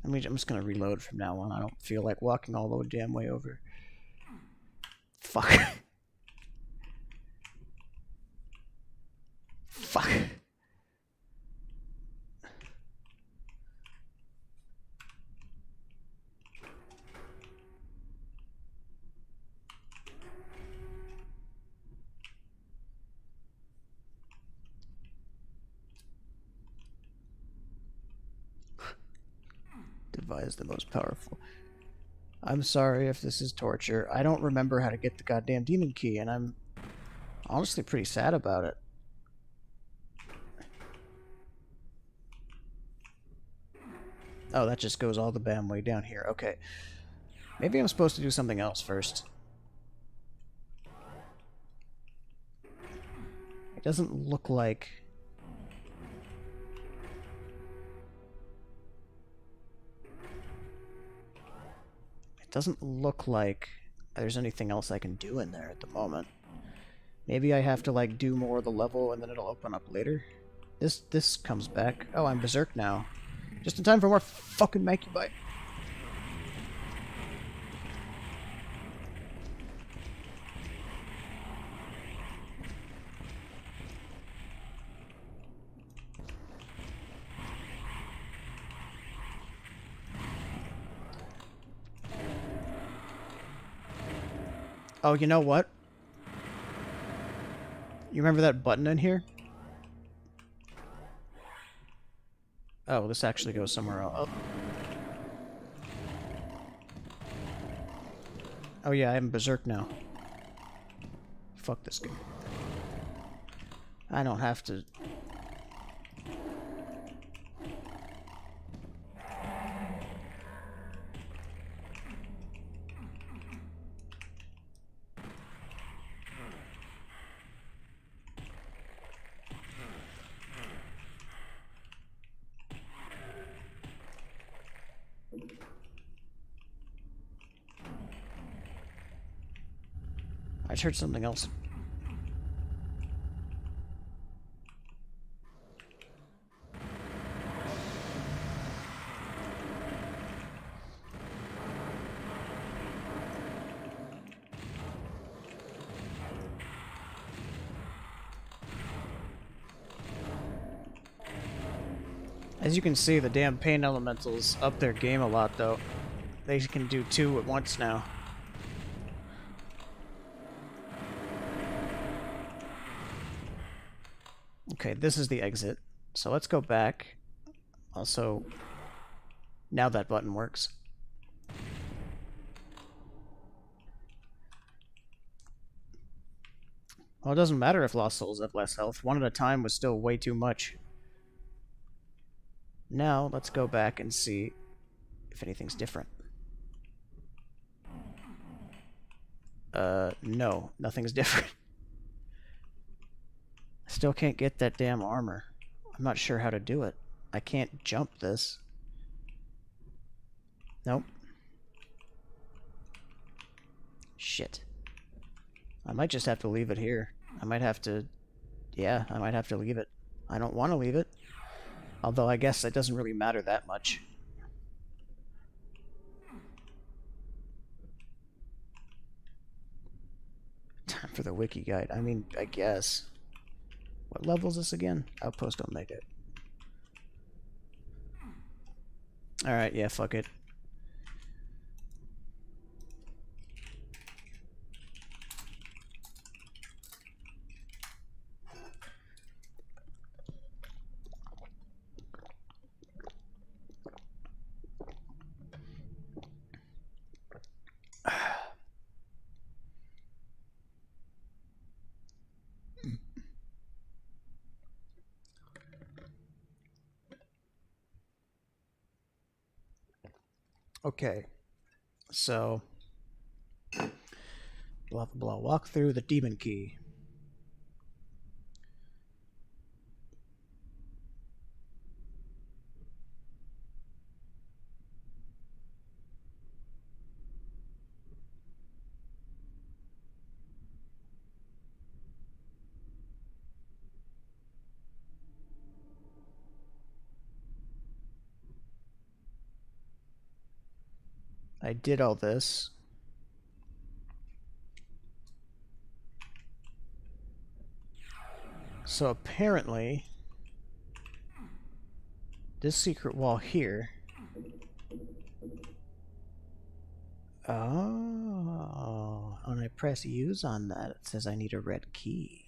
I'm just gonna reload from now on. I don't feel like walking all the damn way over. Fuck. Fuck. Device the most powerful. I'm sorry if this is torture. I don't remember how to get the goddamn demon key, and I'm honestly pretty sad about it. Oh, that just goes all the damn way down here. Okay. Maybe I'm supposed to do something else first. It doesn't look like... It doesn't look like there's anything else I can do in there at the moment. Maybe I have to, like, do more of the level and then it'll open up later. This comes back. Oh, I'm berserk now. Just in time for more fucking Makey-bite. Oh, you know what? You remember that button in here? Oh, this actually goes somewhere else. Oh yeah, I'm berserk now. Fuck this game. I don't have to... I just heard something else. As you can see, the damn pain elementals up their game a lot, though. They can do 2 at once now. Okay, this is the exit. So let's go back. Also, now that button works. Well, it doesn't matter if Lost Souls have less health. 1 at a time was still way too much. Now, let's go back and see if anything's different. No, nothing's different. I still can't get that damn armor. I'm not sure how to do it. I can't jump this. Nope. Shit. I might just have to leave it here. I might have to... Yeah, I might have to leave it. I don't want to leave it. Although I guess it doesn't really matter that much. Time for the wiki guide. I mean, I guess. What level is this again? Outpost, don't make it. Alright, yeah, fuck it. Okay, so blah blah blah. Walk through the demon key. I did all this. So apparently, this secret wall here... Oh, when I press use on that, it says I need a red key.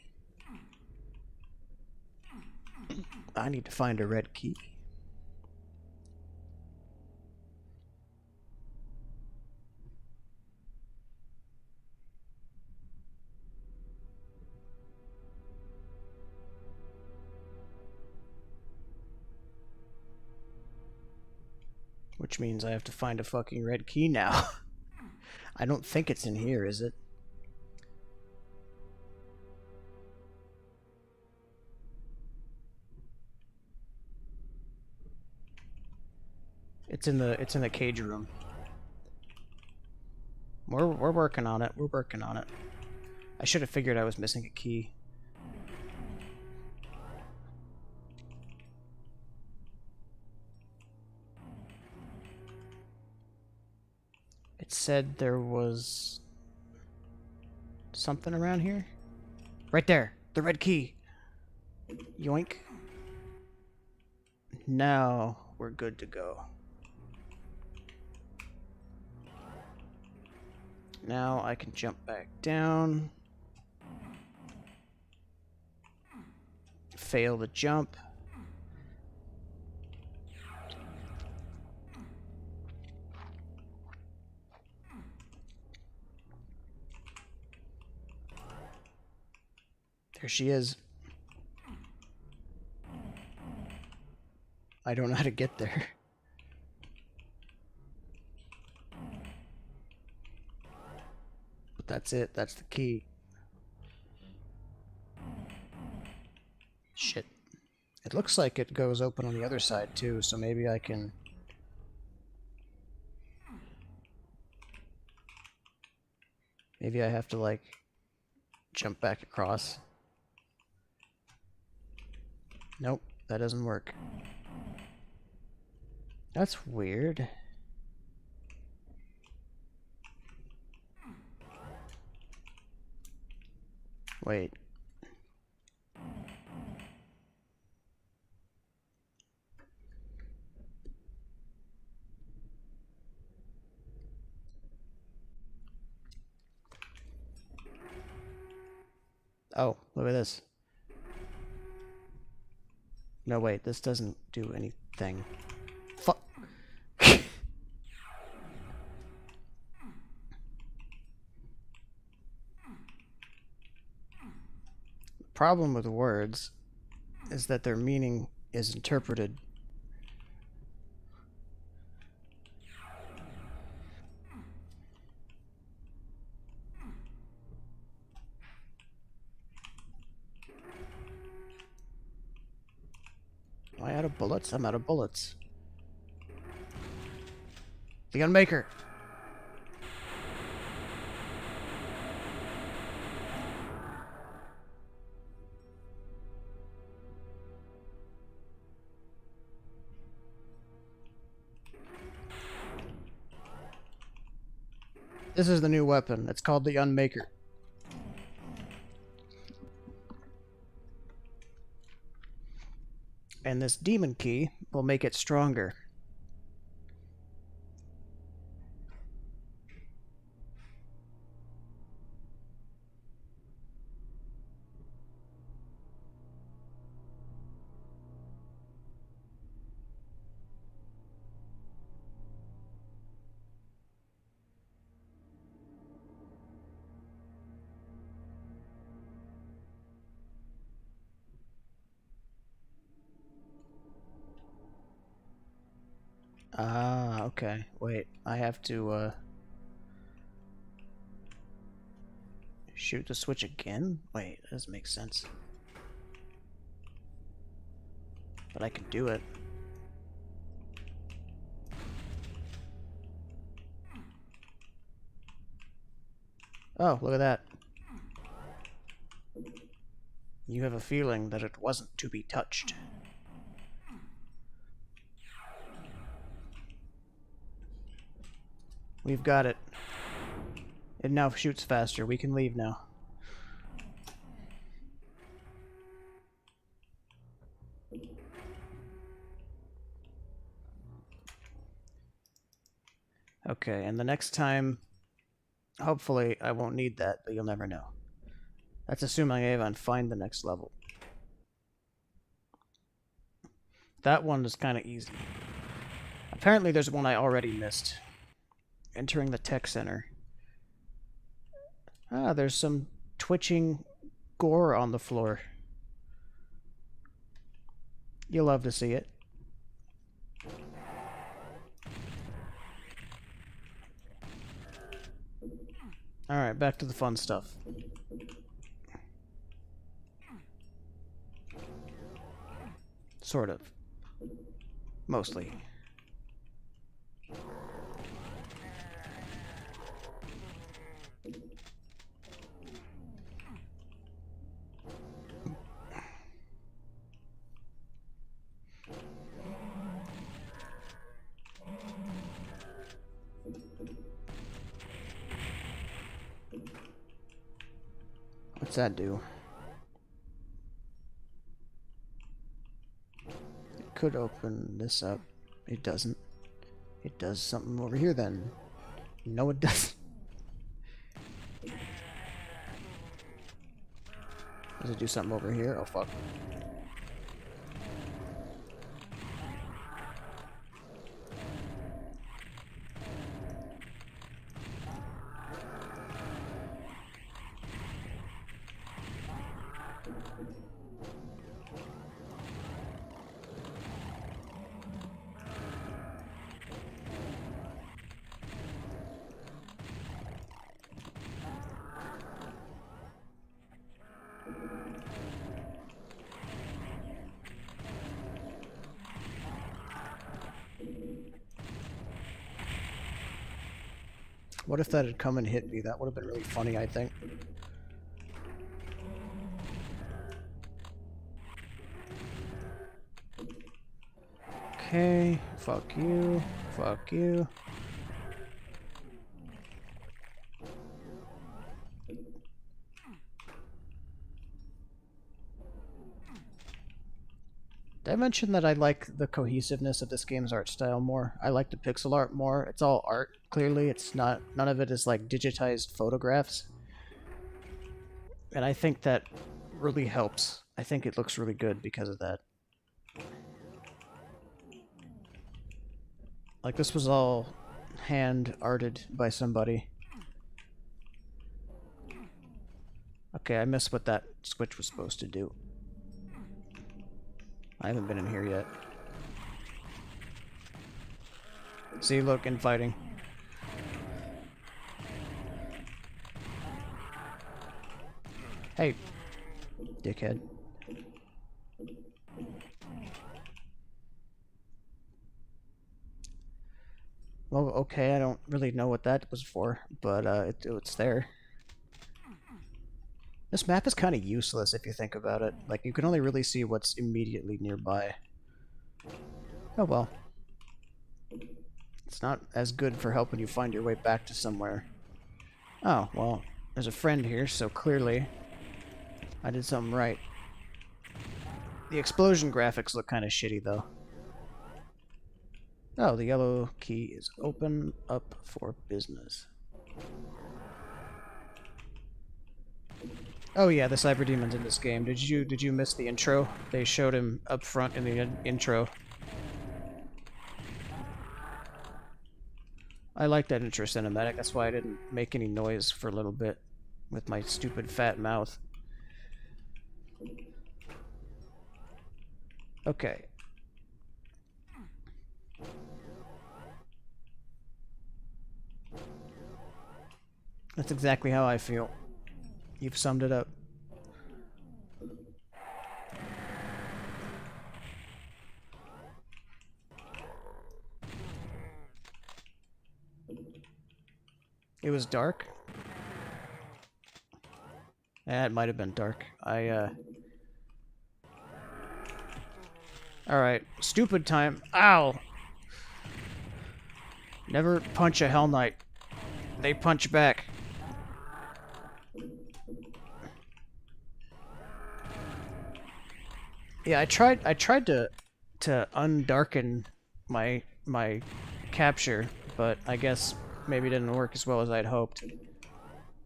I need to find a red key. Which means I have to find a fucking red key now. I don't think it's in here, is it? It's in the cage room. We're working on it. We're working on it. I should have figured I was missing a key. It said there was something around here. Right there, the red key. Yoink. Now we're good to go. Now I can jump back down. Fail the jump. There she is. I don't know how to get there. But that's it. That's the key. Shit. It looks like it goes open on the other side too, so maybe I can... Maybe I have to, like, jump back across. Nope, that doesn't work. That's weird. Wait. Oh, look at this. No, wait, this doesn't do anything. Fuck. The problem with words is that their meaning is interpreted. Am I out of bullets? I'm out of bullets. The Unmaker. This is the new weapon. It's called the Unmaker. And this demon key will make it stronger. Ah, okay. Wait, I have to, shoot the switch again? Wait, that doesn't make sense. But I can do it. Oh, look at that. You have a feeling that it wasn't to be touched. We've got it. It now shoots faster. We can leave now. Okay, and the next time, hopefully I won't need that, but you'll never know. That's assuming I even find the next level. That one is kind of easy. Apparently there's one I already missed. Entering the tech center. Ah, there's some twitching gore on the floor. You'll love to see it. Alright, back to the fun stuff. Sort of. Mostly. What's that do? It could open this up. It doesn't. It does something over here then. No, it doesn't. Does it do something over here? Oh, fuck. What if that had come and hit me? That would have been really funny, I think. Okay, fuck you, fuck you. Did I mention that I like the cohesiveness of this game's art style more? I like the pixel art more. It's all art, clearly. It's not, none of it is like digitized photographs. And I think that really helps. I think it looks really good because of that. Like, this was all hand-arted by somebody. Okay, I missed what that switch was supposed to do. I haven't been in here yet. See, look, infighting. Hey, dickhead. Well, okay, I don't really know what that was for, but it's there. This map is kind of useless if you think about it. Like, you can only really see what's immediately nearby. Oh well. It's not as good for helping you find your way back to somewhere. Oh, well, there's a friend here, so clearly I did something right. The explosion graphics look kind of shitty, though. Oh, the yellow key is open up for business. Oh yeah, the Cyber Demon's in this game. Did you miss the intro? They showed him up front in the intro. I like that intro cinematic. That's why I didn't make any noise for a little bit with my stupid fat mouth. Okay. That's exactly how I feel. You've summed it up. It was dark? Yeah, it might have been dark. Alright, stupid time. Ow! Never punch a Hell Knight. They punch back. Yeah, I tried to undarken my capture, but I guess maybe it didn't work as well as I'd hoped.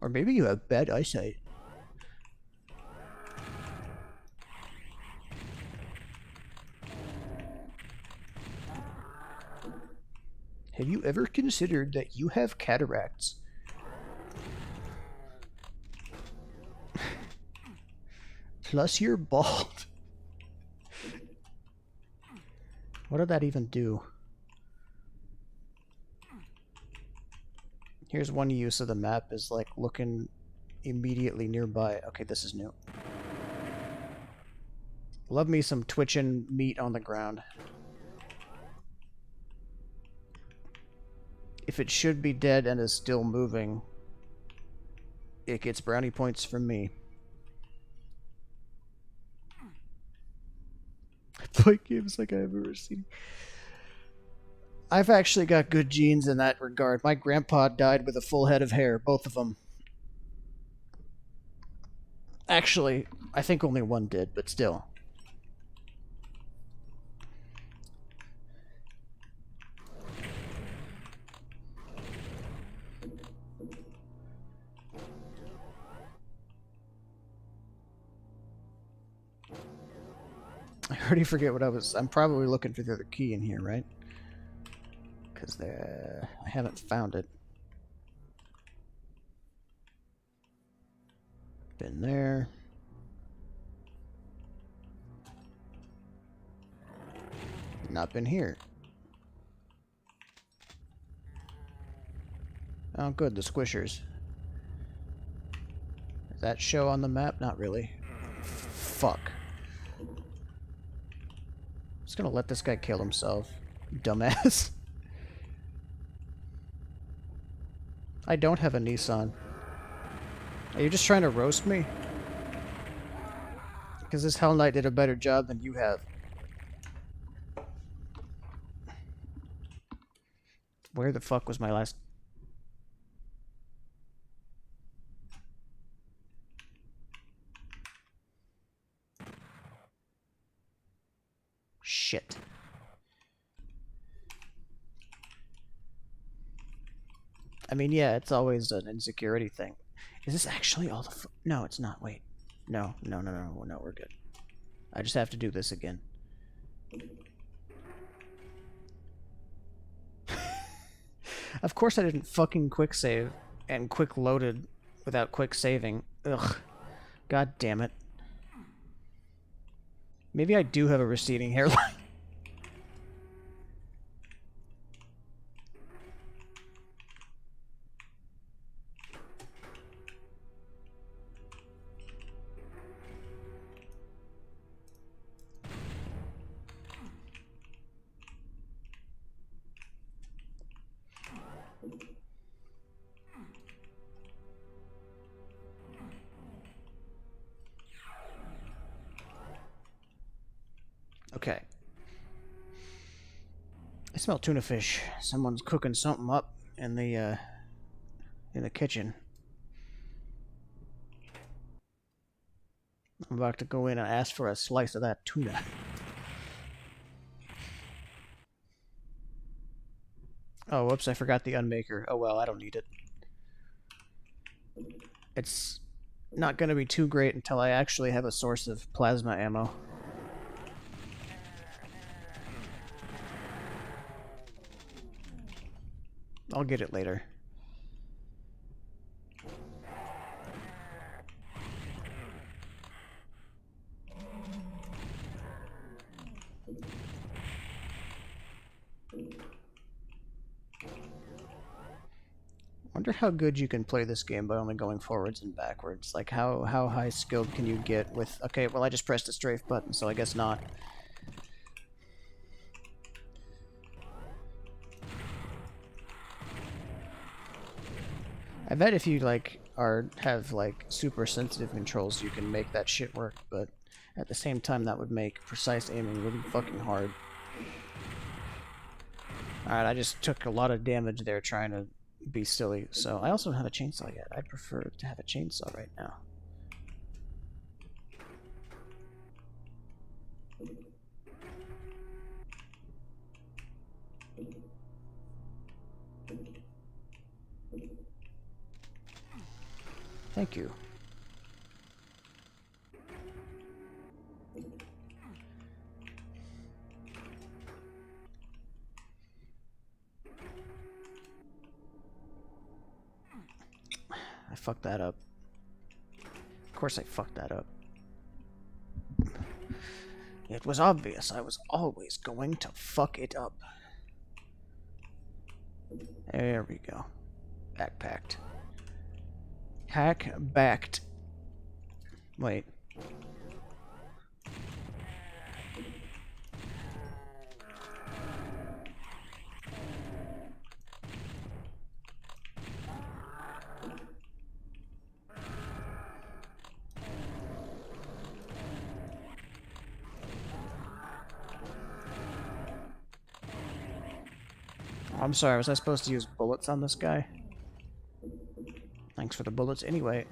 Or maybe you have bad eyesight. Have you ever considered that you have cataracts? Plus you're bald. What did that even do? Here's one use of the map, is like looking immediately nearby. Okay, this is new. Love me some twitching meat on the ground. If it should be dead and is still moving, it gets brownie points from me. I play games like I've ever seen. I've actually got good genes in that regard. My grandpa died with a full head of hair, both of them. Actually, I think only one did, but still. I already forget what I was... I'm probably looking for the other key in here, right? Because I haven't found it. Been there. Not been here. Oh, good, the squishers. Does that show on the map? Not really. Fuck. Just gonna let this guy kill himself. Dumbass. I don't have a Nissan. Are you just trying to roast me? Because this Hell Knight did a better job than you have. Where the fuck was my last... Shit. I mean, yeah, it's always an insecurity thing. Is this actually all the... No, it's not. Wait. No, we're good. I just have to do this again. Of course I didn't fucking quick save and quick loaded without quick saving. Ugh. God damn it. Maybe I do have a receding hairline. Okay. I smell tuna fish. Someone's cooking something up in the kitchen. I'm about to go in and ask for a slice of that tuna. Oh, whoops, I forgot the Unmaker. Oh well, I don't need it. It's not going to be too great until I actually have a source of plasma ammo. I'll get it later. Wonder how good you can play this game by only going forwards and backwards. Like, how high skilled can you get with... Okay, well, I just pressed the strafe button, so I guess not. I bet if you, like, have, like, super sensitive controls, you can make that shit work, but at the same time, that would make precise aiming really fucking hard. Alright, I just took a lot of damage there trying to be silly, so I also don't have a chainsaw yet. I'd prefer to have a chainsaw right now. Thank you. I fucked that up. Of course I fucked that up. It was obvious I was always going to fuck it up. There we go. Backpacked. Hack-backed. Wait. I'm sorry, was I supposed to use bullets on this guy? Thanks for the bullets anyway.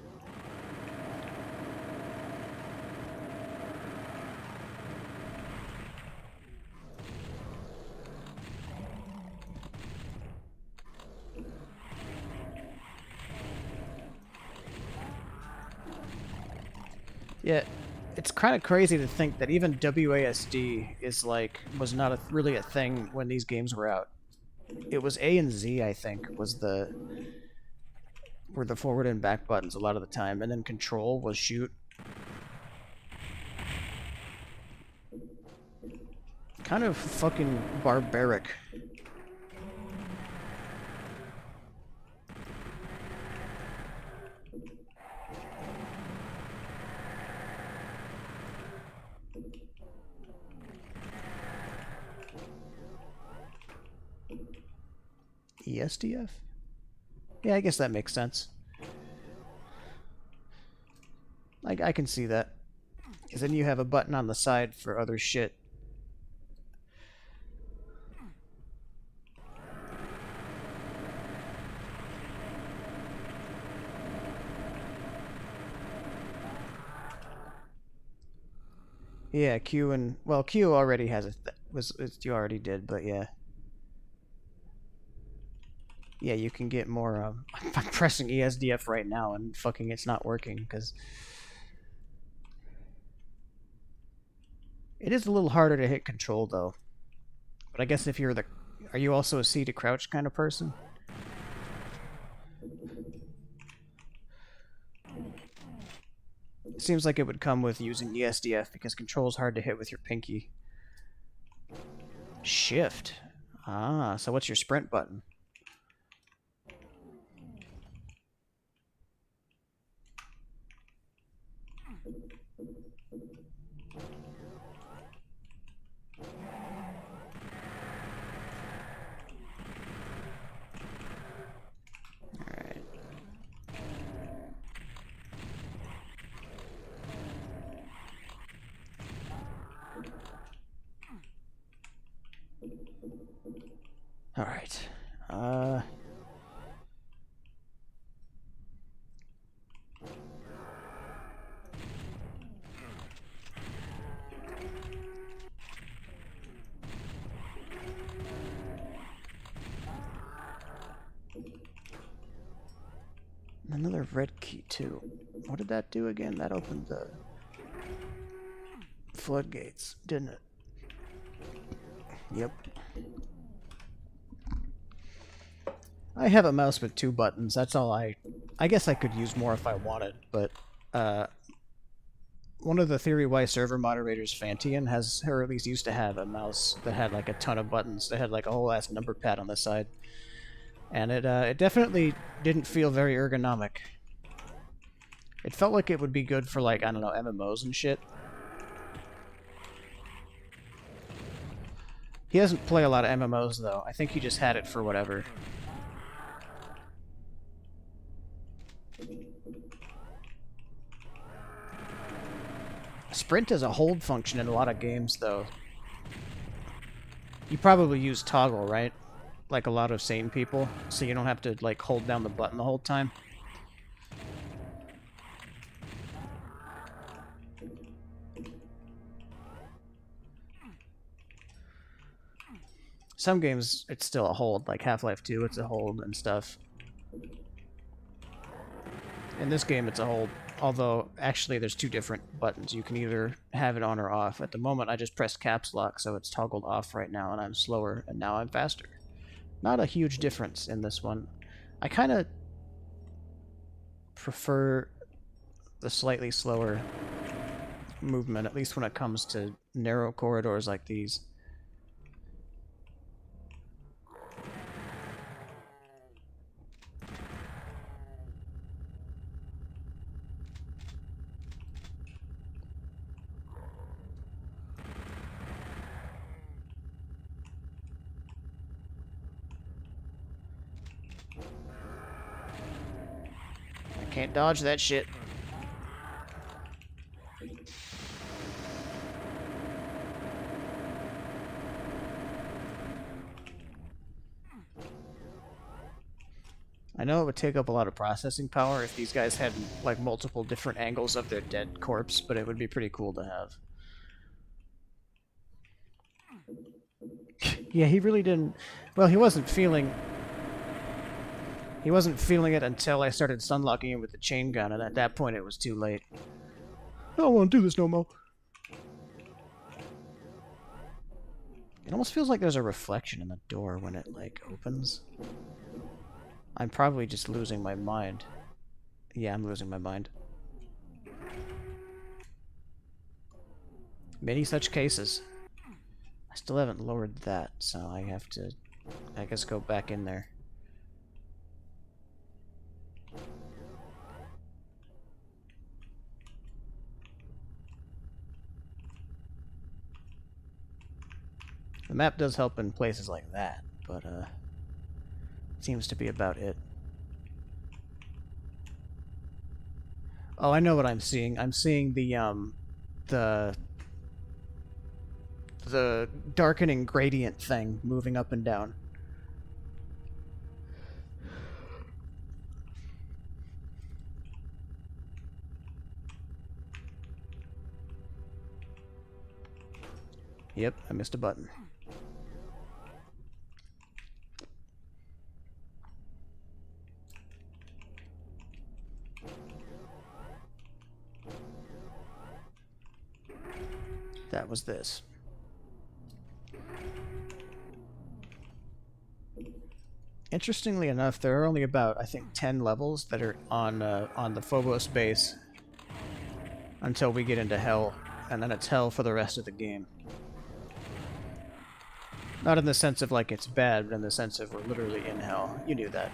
Yeah, it's kind of crazy to think that even WASD is like was not really a thing when these games were out. It was A and Z, I think, were the forward and back buttons a lot of the time, and then Control was shoot. Kind of fucking barbaric. ESDF? Yeah, I guess that makes sense. I can see that. Because then you have a button on the side for other shit. Yeah, Q and... Well, Q already has a... you already did, but yeah. Yeah, you can get more... I'm pressing ESDF right now and fucking it's not working, because... It is a little harder to hit Control, though. But I guess if you're the... Are you also a C to crouch kind of person? It seems like it would come with using ESDF, because Control's hard to hit with your pinky. Shift. Ah, so what's your sprint button? Alright. Alright. Another red key, too. What did that do again? That opened the floodgates, didn't it? Yep. I have a mouse with 2 buttons. That's all I guess I could use more if I wanted, but one of the Theory Y server moderators, Fantian, has, or at least used to have, a mouse that had like a ton of buttons. That had like a whole ass number pad on the side. And it definitely didn't feel very ergonomic. It felt like it would be good for, like, I don't know, MMOs and shit. He doesn't play a lot of MMOs, though. I think he just had it for whatever. Sprint is a hold function in a lot of games, though. You probably use toggle, right? Like a lot of sane people, so you don't have to, like, hold down the button the whole time. Some games, it's still a hold, like Half-Life 2, it's a hold and stuff. In this game, it's a hold, although, actually, there's 2 different buttons. You can either have it on or off. At the moment, I just pressed caps lock, so it's toggled off right now, and I'm slower, and now I'm faster. Not a huge difference in this one. I kind of prefer the slightly slower movement, at least when it comes to narrow corridors like these. Can't dodge that shit. I know it would take up a lot of processing power if these guys had, like, multiple different angles of their dead corpse, but it would be pretty cool to have. Yeah, he really didn't... Well, he wasn't feeling it until I started sunlocking him with the chain gun, and at that point it was too late. I don't want to do this no more. It almost feels like there's a reflection in the door when it, like, opens. I'm probably just losing my mind. Yeah, I'm losing my mind. Many such cases. I still haven't lowered that, so I have to, I guess, go back in there. The map does help in places like that, but, seems to be about it. Oh, I know what I'm seeing. I'm seeing the darkening gradient thing moving up and down. Yep, I missed a button. That was this. Interestingly enough, there are only about, I think, 10 levels that are on the Phobos base until we get into Hell, and then it's Hell for the rest of the game. Not in the sense of, like, it's bad, but in the sense of we're literally in Hell. You knew that.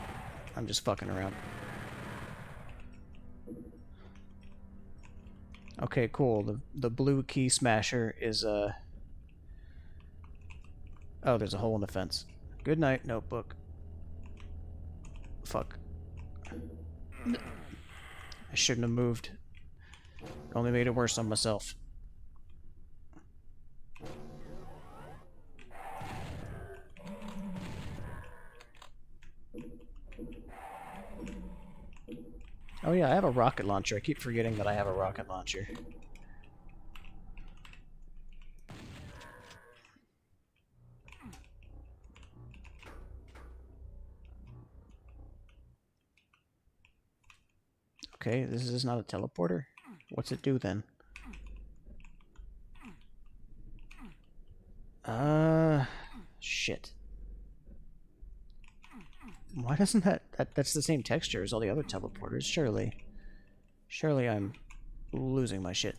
I'm just fucking around. Okay, cool. The blue key smasher is, Oh, there's a hole in the fence. Good night, notebook. Fuck. I shouldn't have moved. It only made it worse on myself. Oh yeah, I have a rocket launcher. I keep forgetting that I have a rocket launcher. Okay, this is not a teleporter? What's it do then? Shit. Why doesn't that's the same texture as all the other teleporters, surely. Surely I'm losing my shit.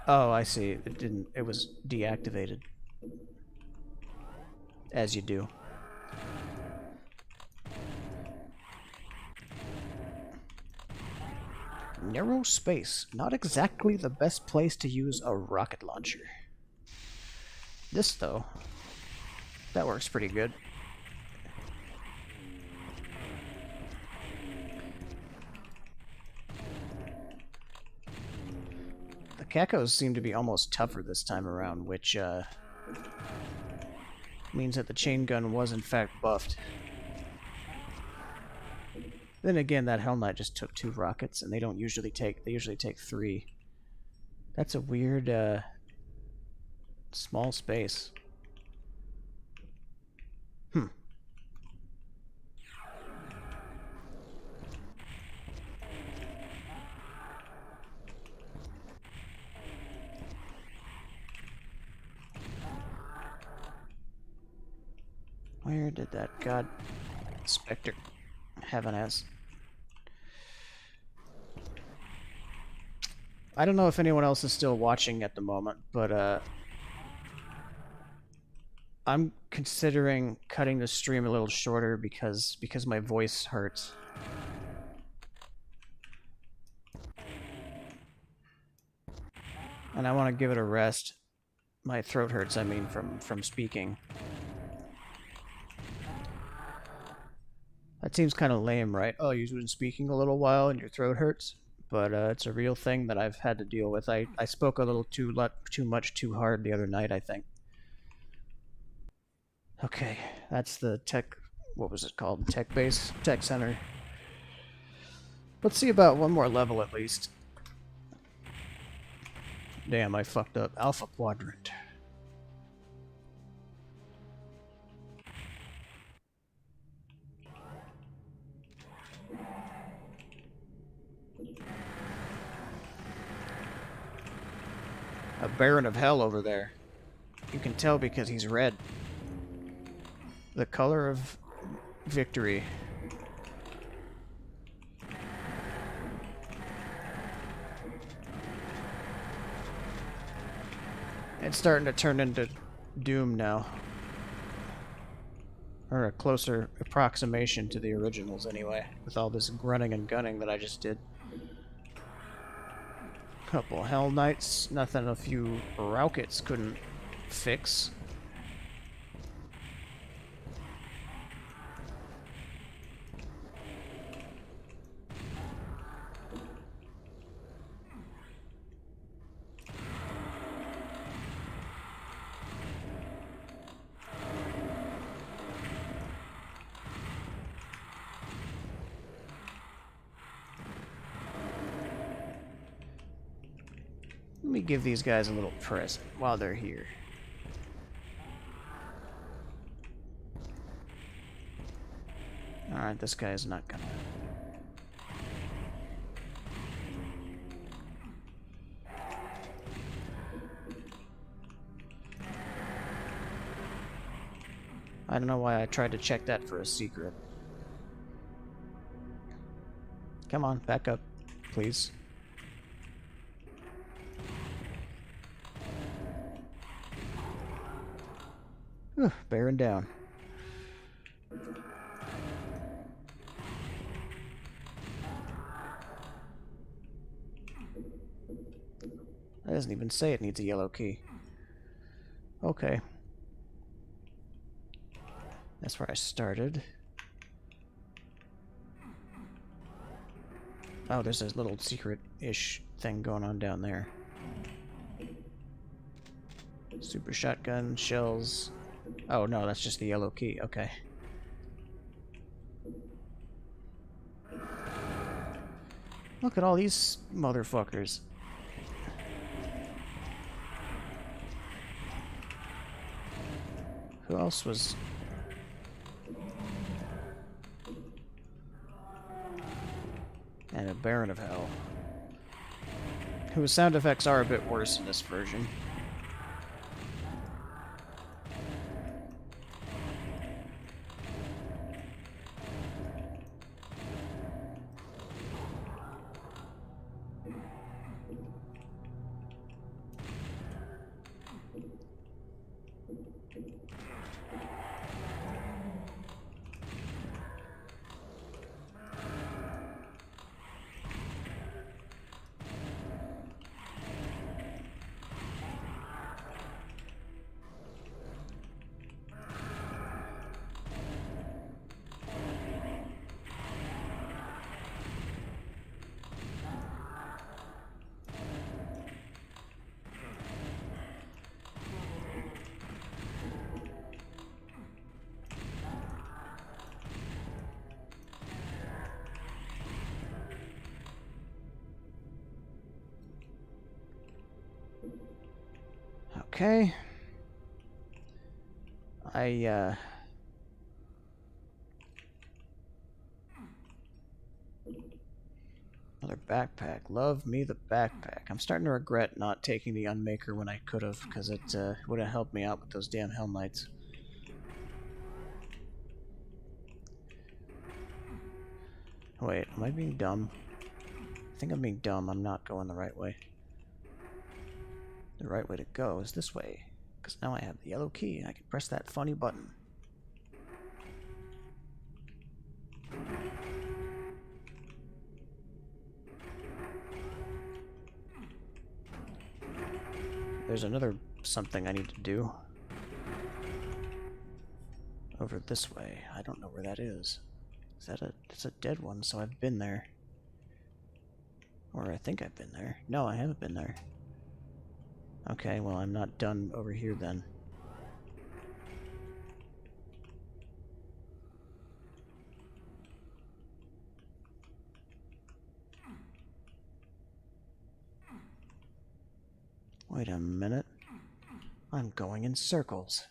Oh, I see. It didn't, it was deactivated. As you do. Narrow space. Not exactly the best place to use a rocket launcher. This, though, that works pretty good. The Cacos seem to be almost tougher this time around, which means that the chain gun was in fact buffed. Then again, that Hell Knight just took 2 rockets, and they don't usually take, they usually take 3. That's a weird, small space. Where did that god Spectre have an ass? I don't know if anyone else is still watching at the moment, but I'm considering cutting the stream a little shorter because my voice hurts. And I want to give it a rest. My throat hurts, I mean, from speaking. That seems kind of lame, right? Oh, you've been speaking a little while and your throat hurts? But it's a real thing that I've had to deal with. I spoke a little too much too hard the other night, I think. Okay, that's the tech... what was it called? Tech base? Tech center. Let's see about one more level at least. Damn, I fucked up. Alpha Quadrant. Baron of Hell over there. You can tell because he's red. The color of victory. It's starting to turn into Doom now. Or a closer approximation to the originals, anyway, with all this grunting and gunning that I just did. Couple Hell Knights, nothing a few rockets couldn't fix. Let me give these guys a little present while they're here. Alright, this guy's not gonna... I don't know why I tried to check that for a secret. Come on, back up, please. Bearing down. That doesn't even say it needs a yellow key. Okay. That's where I started. Oh, there's a little secret-ish thing going on down there. Super shotgun, shells... Oh, no, that's just the yellow key. Okay. Look at all these motherfuckers. Who else was... And a Baron of Hell. Whose sound effects are a bit worse in this version. Okay. Another backpack. Love me the backpack. I'm starting to regret not taking the Unmaker when I could have, because it would have helped me out with those damn Hell Knights. Wait, am I being dumb? I think I'm being dumb. I'm not going the right way. The right way to go is this way, because now I have the yellow key and I can press that funny button. There's another something I need to do. Over this way. I don't know where that is. Is that it's a dead one, so I've been there. Or I think I've been there. No, I haven't been there. Okay, well, I'm not done over here then. Wait a minute. I'm going in circles.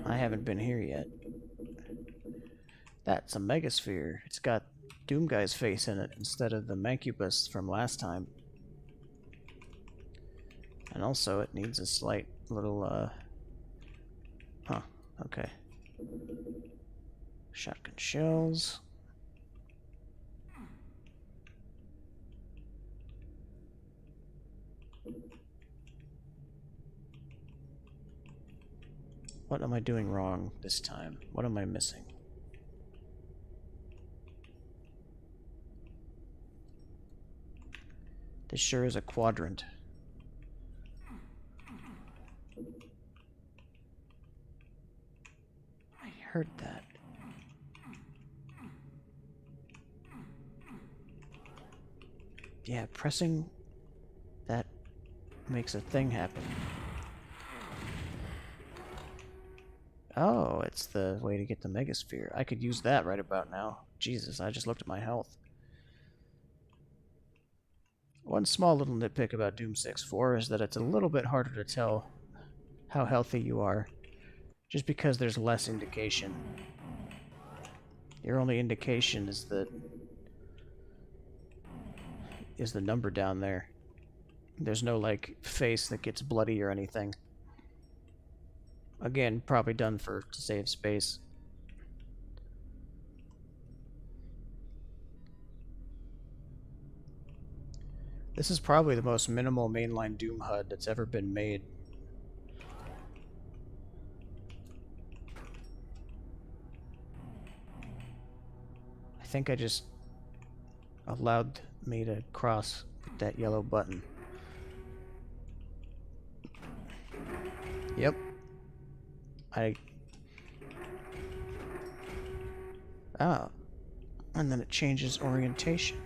I haven't been here yet. That's a megasphere. It's got Doom Guy's face in it instead of the Mancubus from last time. And also it needs a slight little, huh, okay. Shotgun shells. What am I doing wrong this time? What am I missing? This sure is a quadrant. I heard that. Yeah, pressing that makes a thing happen. Oh, it's the way to get the megasphere. I could use that right about now. Jesus, I just looked at my health. One small little nitpick about Doom 6.4 is that it's a little bit harder to tell how healthy you are, just because there's less indication. Your only indication is the number down there. There's no, like, face that gets bloody or anything. Again, probably done to save space. This is probably the most minimal mainline Doom HUD that's ever been made. I think I just allowed me to cross with that yellow button. Yep. Oh. And then it changes orientation.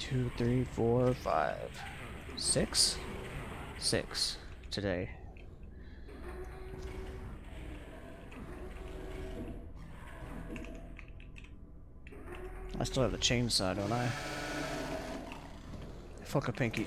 Two, three, four, five, six? Six today. I still have the chainsaw, don't I? Fuck a pinky.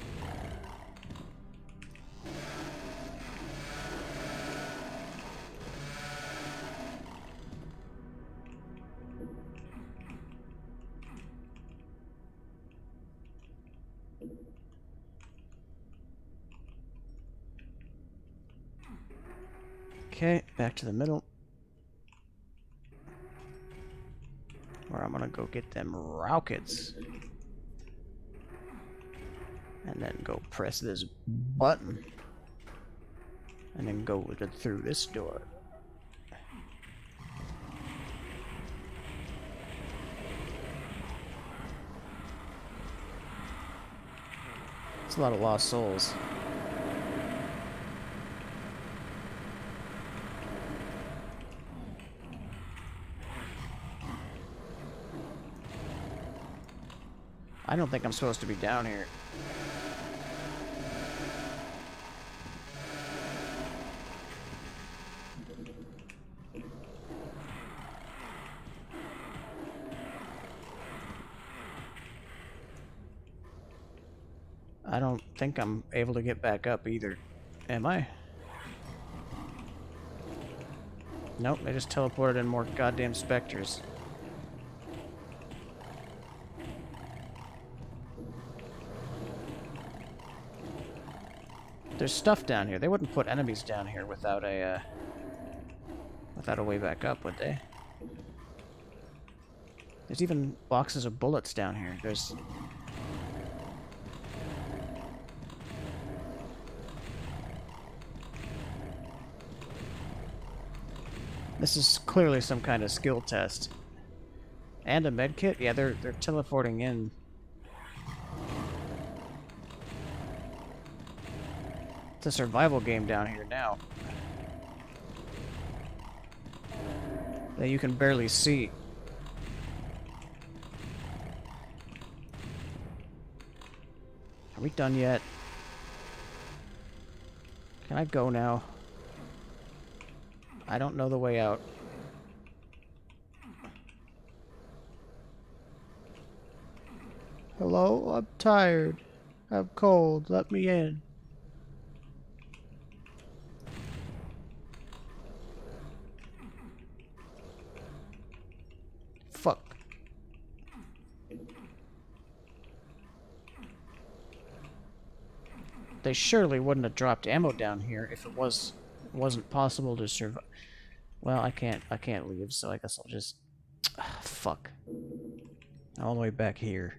Okay, back to the middle. Where I'm gonna go get them rockets. And then go press this button. And then go through this door. It's a lot of lost souls. I don't think I'm supposed to be down here. I don't think I'm able to get back up either. Am I? Nope, they just teleported in more goddamn specters. There's stuff down here. They wouldn't put enemies down here without a way back up, would they? There's even boxes of bullets down here. There's... This is clearly some kind of skill test. And a medkit? Yeah, they're teleporting in. It's a survival game down here now. That you can barely see. Are we done yet? Can I go now? I don't know the way out. Hello? I'm tired. I'm cold. Let me in. Fuck. They surely wouldn't have dropped ammo down here if it wasn't possible to survive. Well, I can't leave, so I guess I'll just fuck. All the way back here.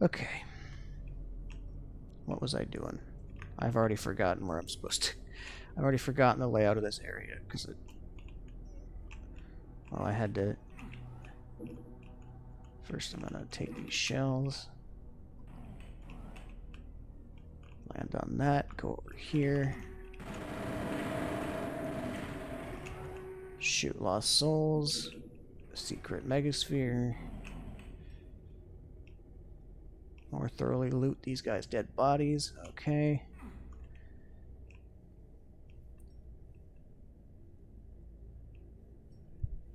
Okay. What was I doing? I've already forgotten where I'm supposed to. I've already forgotten the layout of this area because it. Well, I had to. First, I'm gonna take these shells. Land on that. Go over here. Shoot lost souls. Secret megasphere. More thoroughly loot these guys' dead bodies. Okay.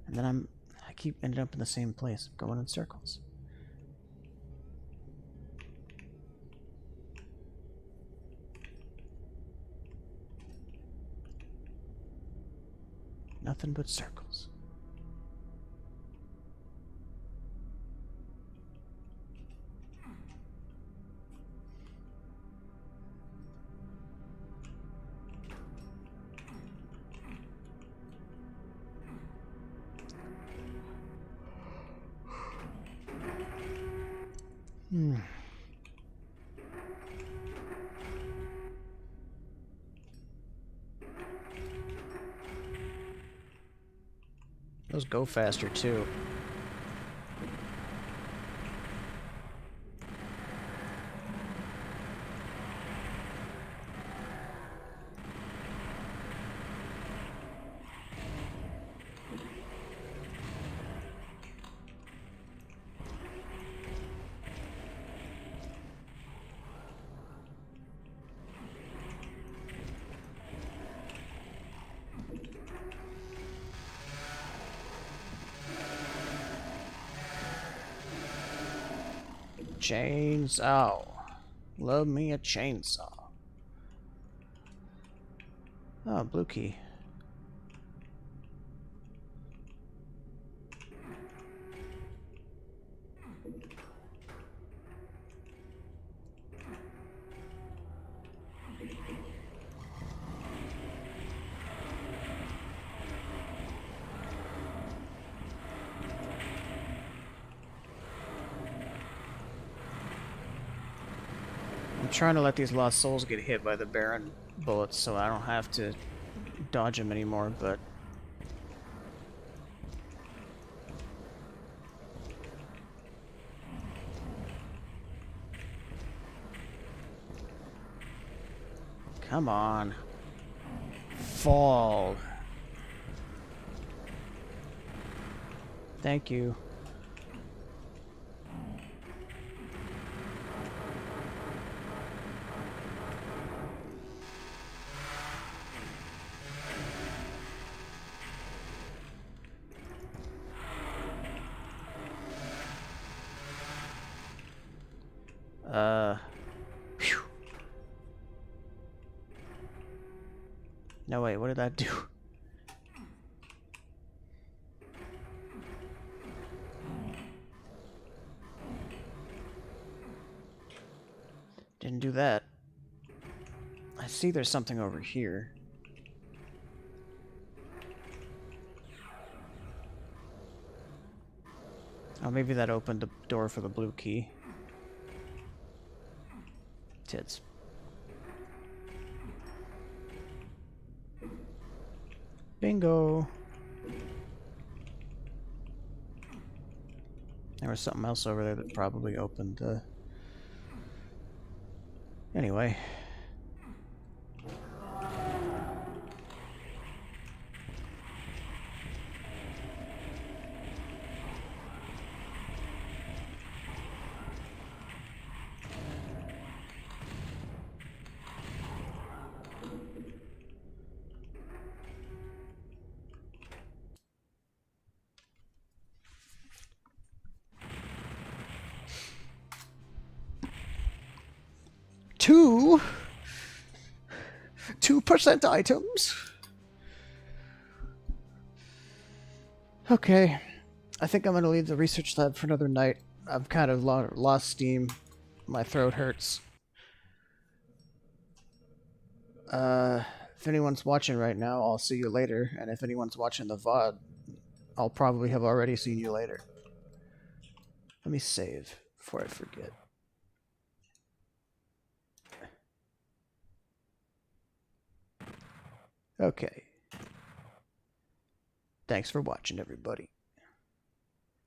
And then I keep ending up in the same place, going in circles. Nothing but circles. Those go faster too. Chainsaw. Love me a chainsaw. Oh, blue key. I'm trying to let these lost souls get hit by the Baron bullets so I don't have to dodge them anymore, but... Come on. Fall. Thank you. Phew. No, wait, what did that do? Didn't do that. I see there's something over here. Oh, maybe that opened the door for the blue key. Tits. Bingo! There was something else over there that probably opened, Anyway. 2% items. Okay. I think I'm going to leave the research lab for another night. I've kind of lost steam. My throat hurts. If anyone's watching right now, I'll see you later. And if anyone's watching the VOD, I'll probably have already seen you later. Let me save before I forget. Okay. Thanks for watching, everybody.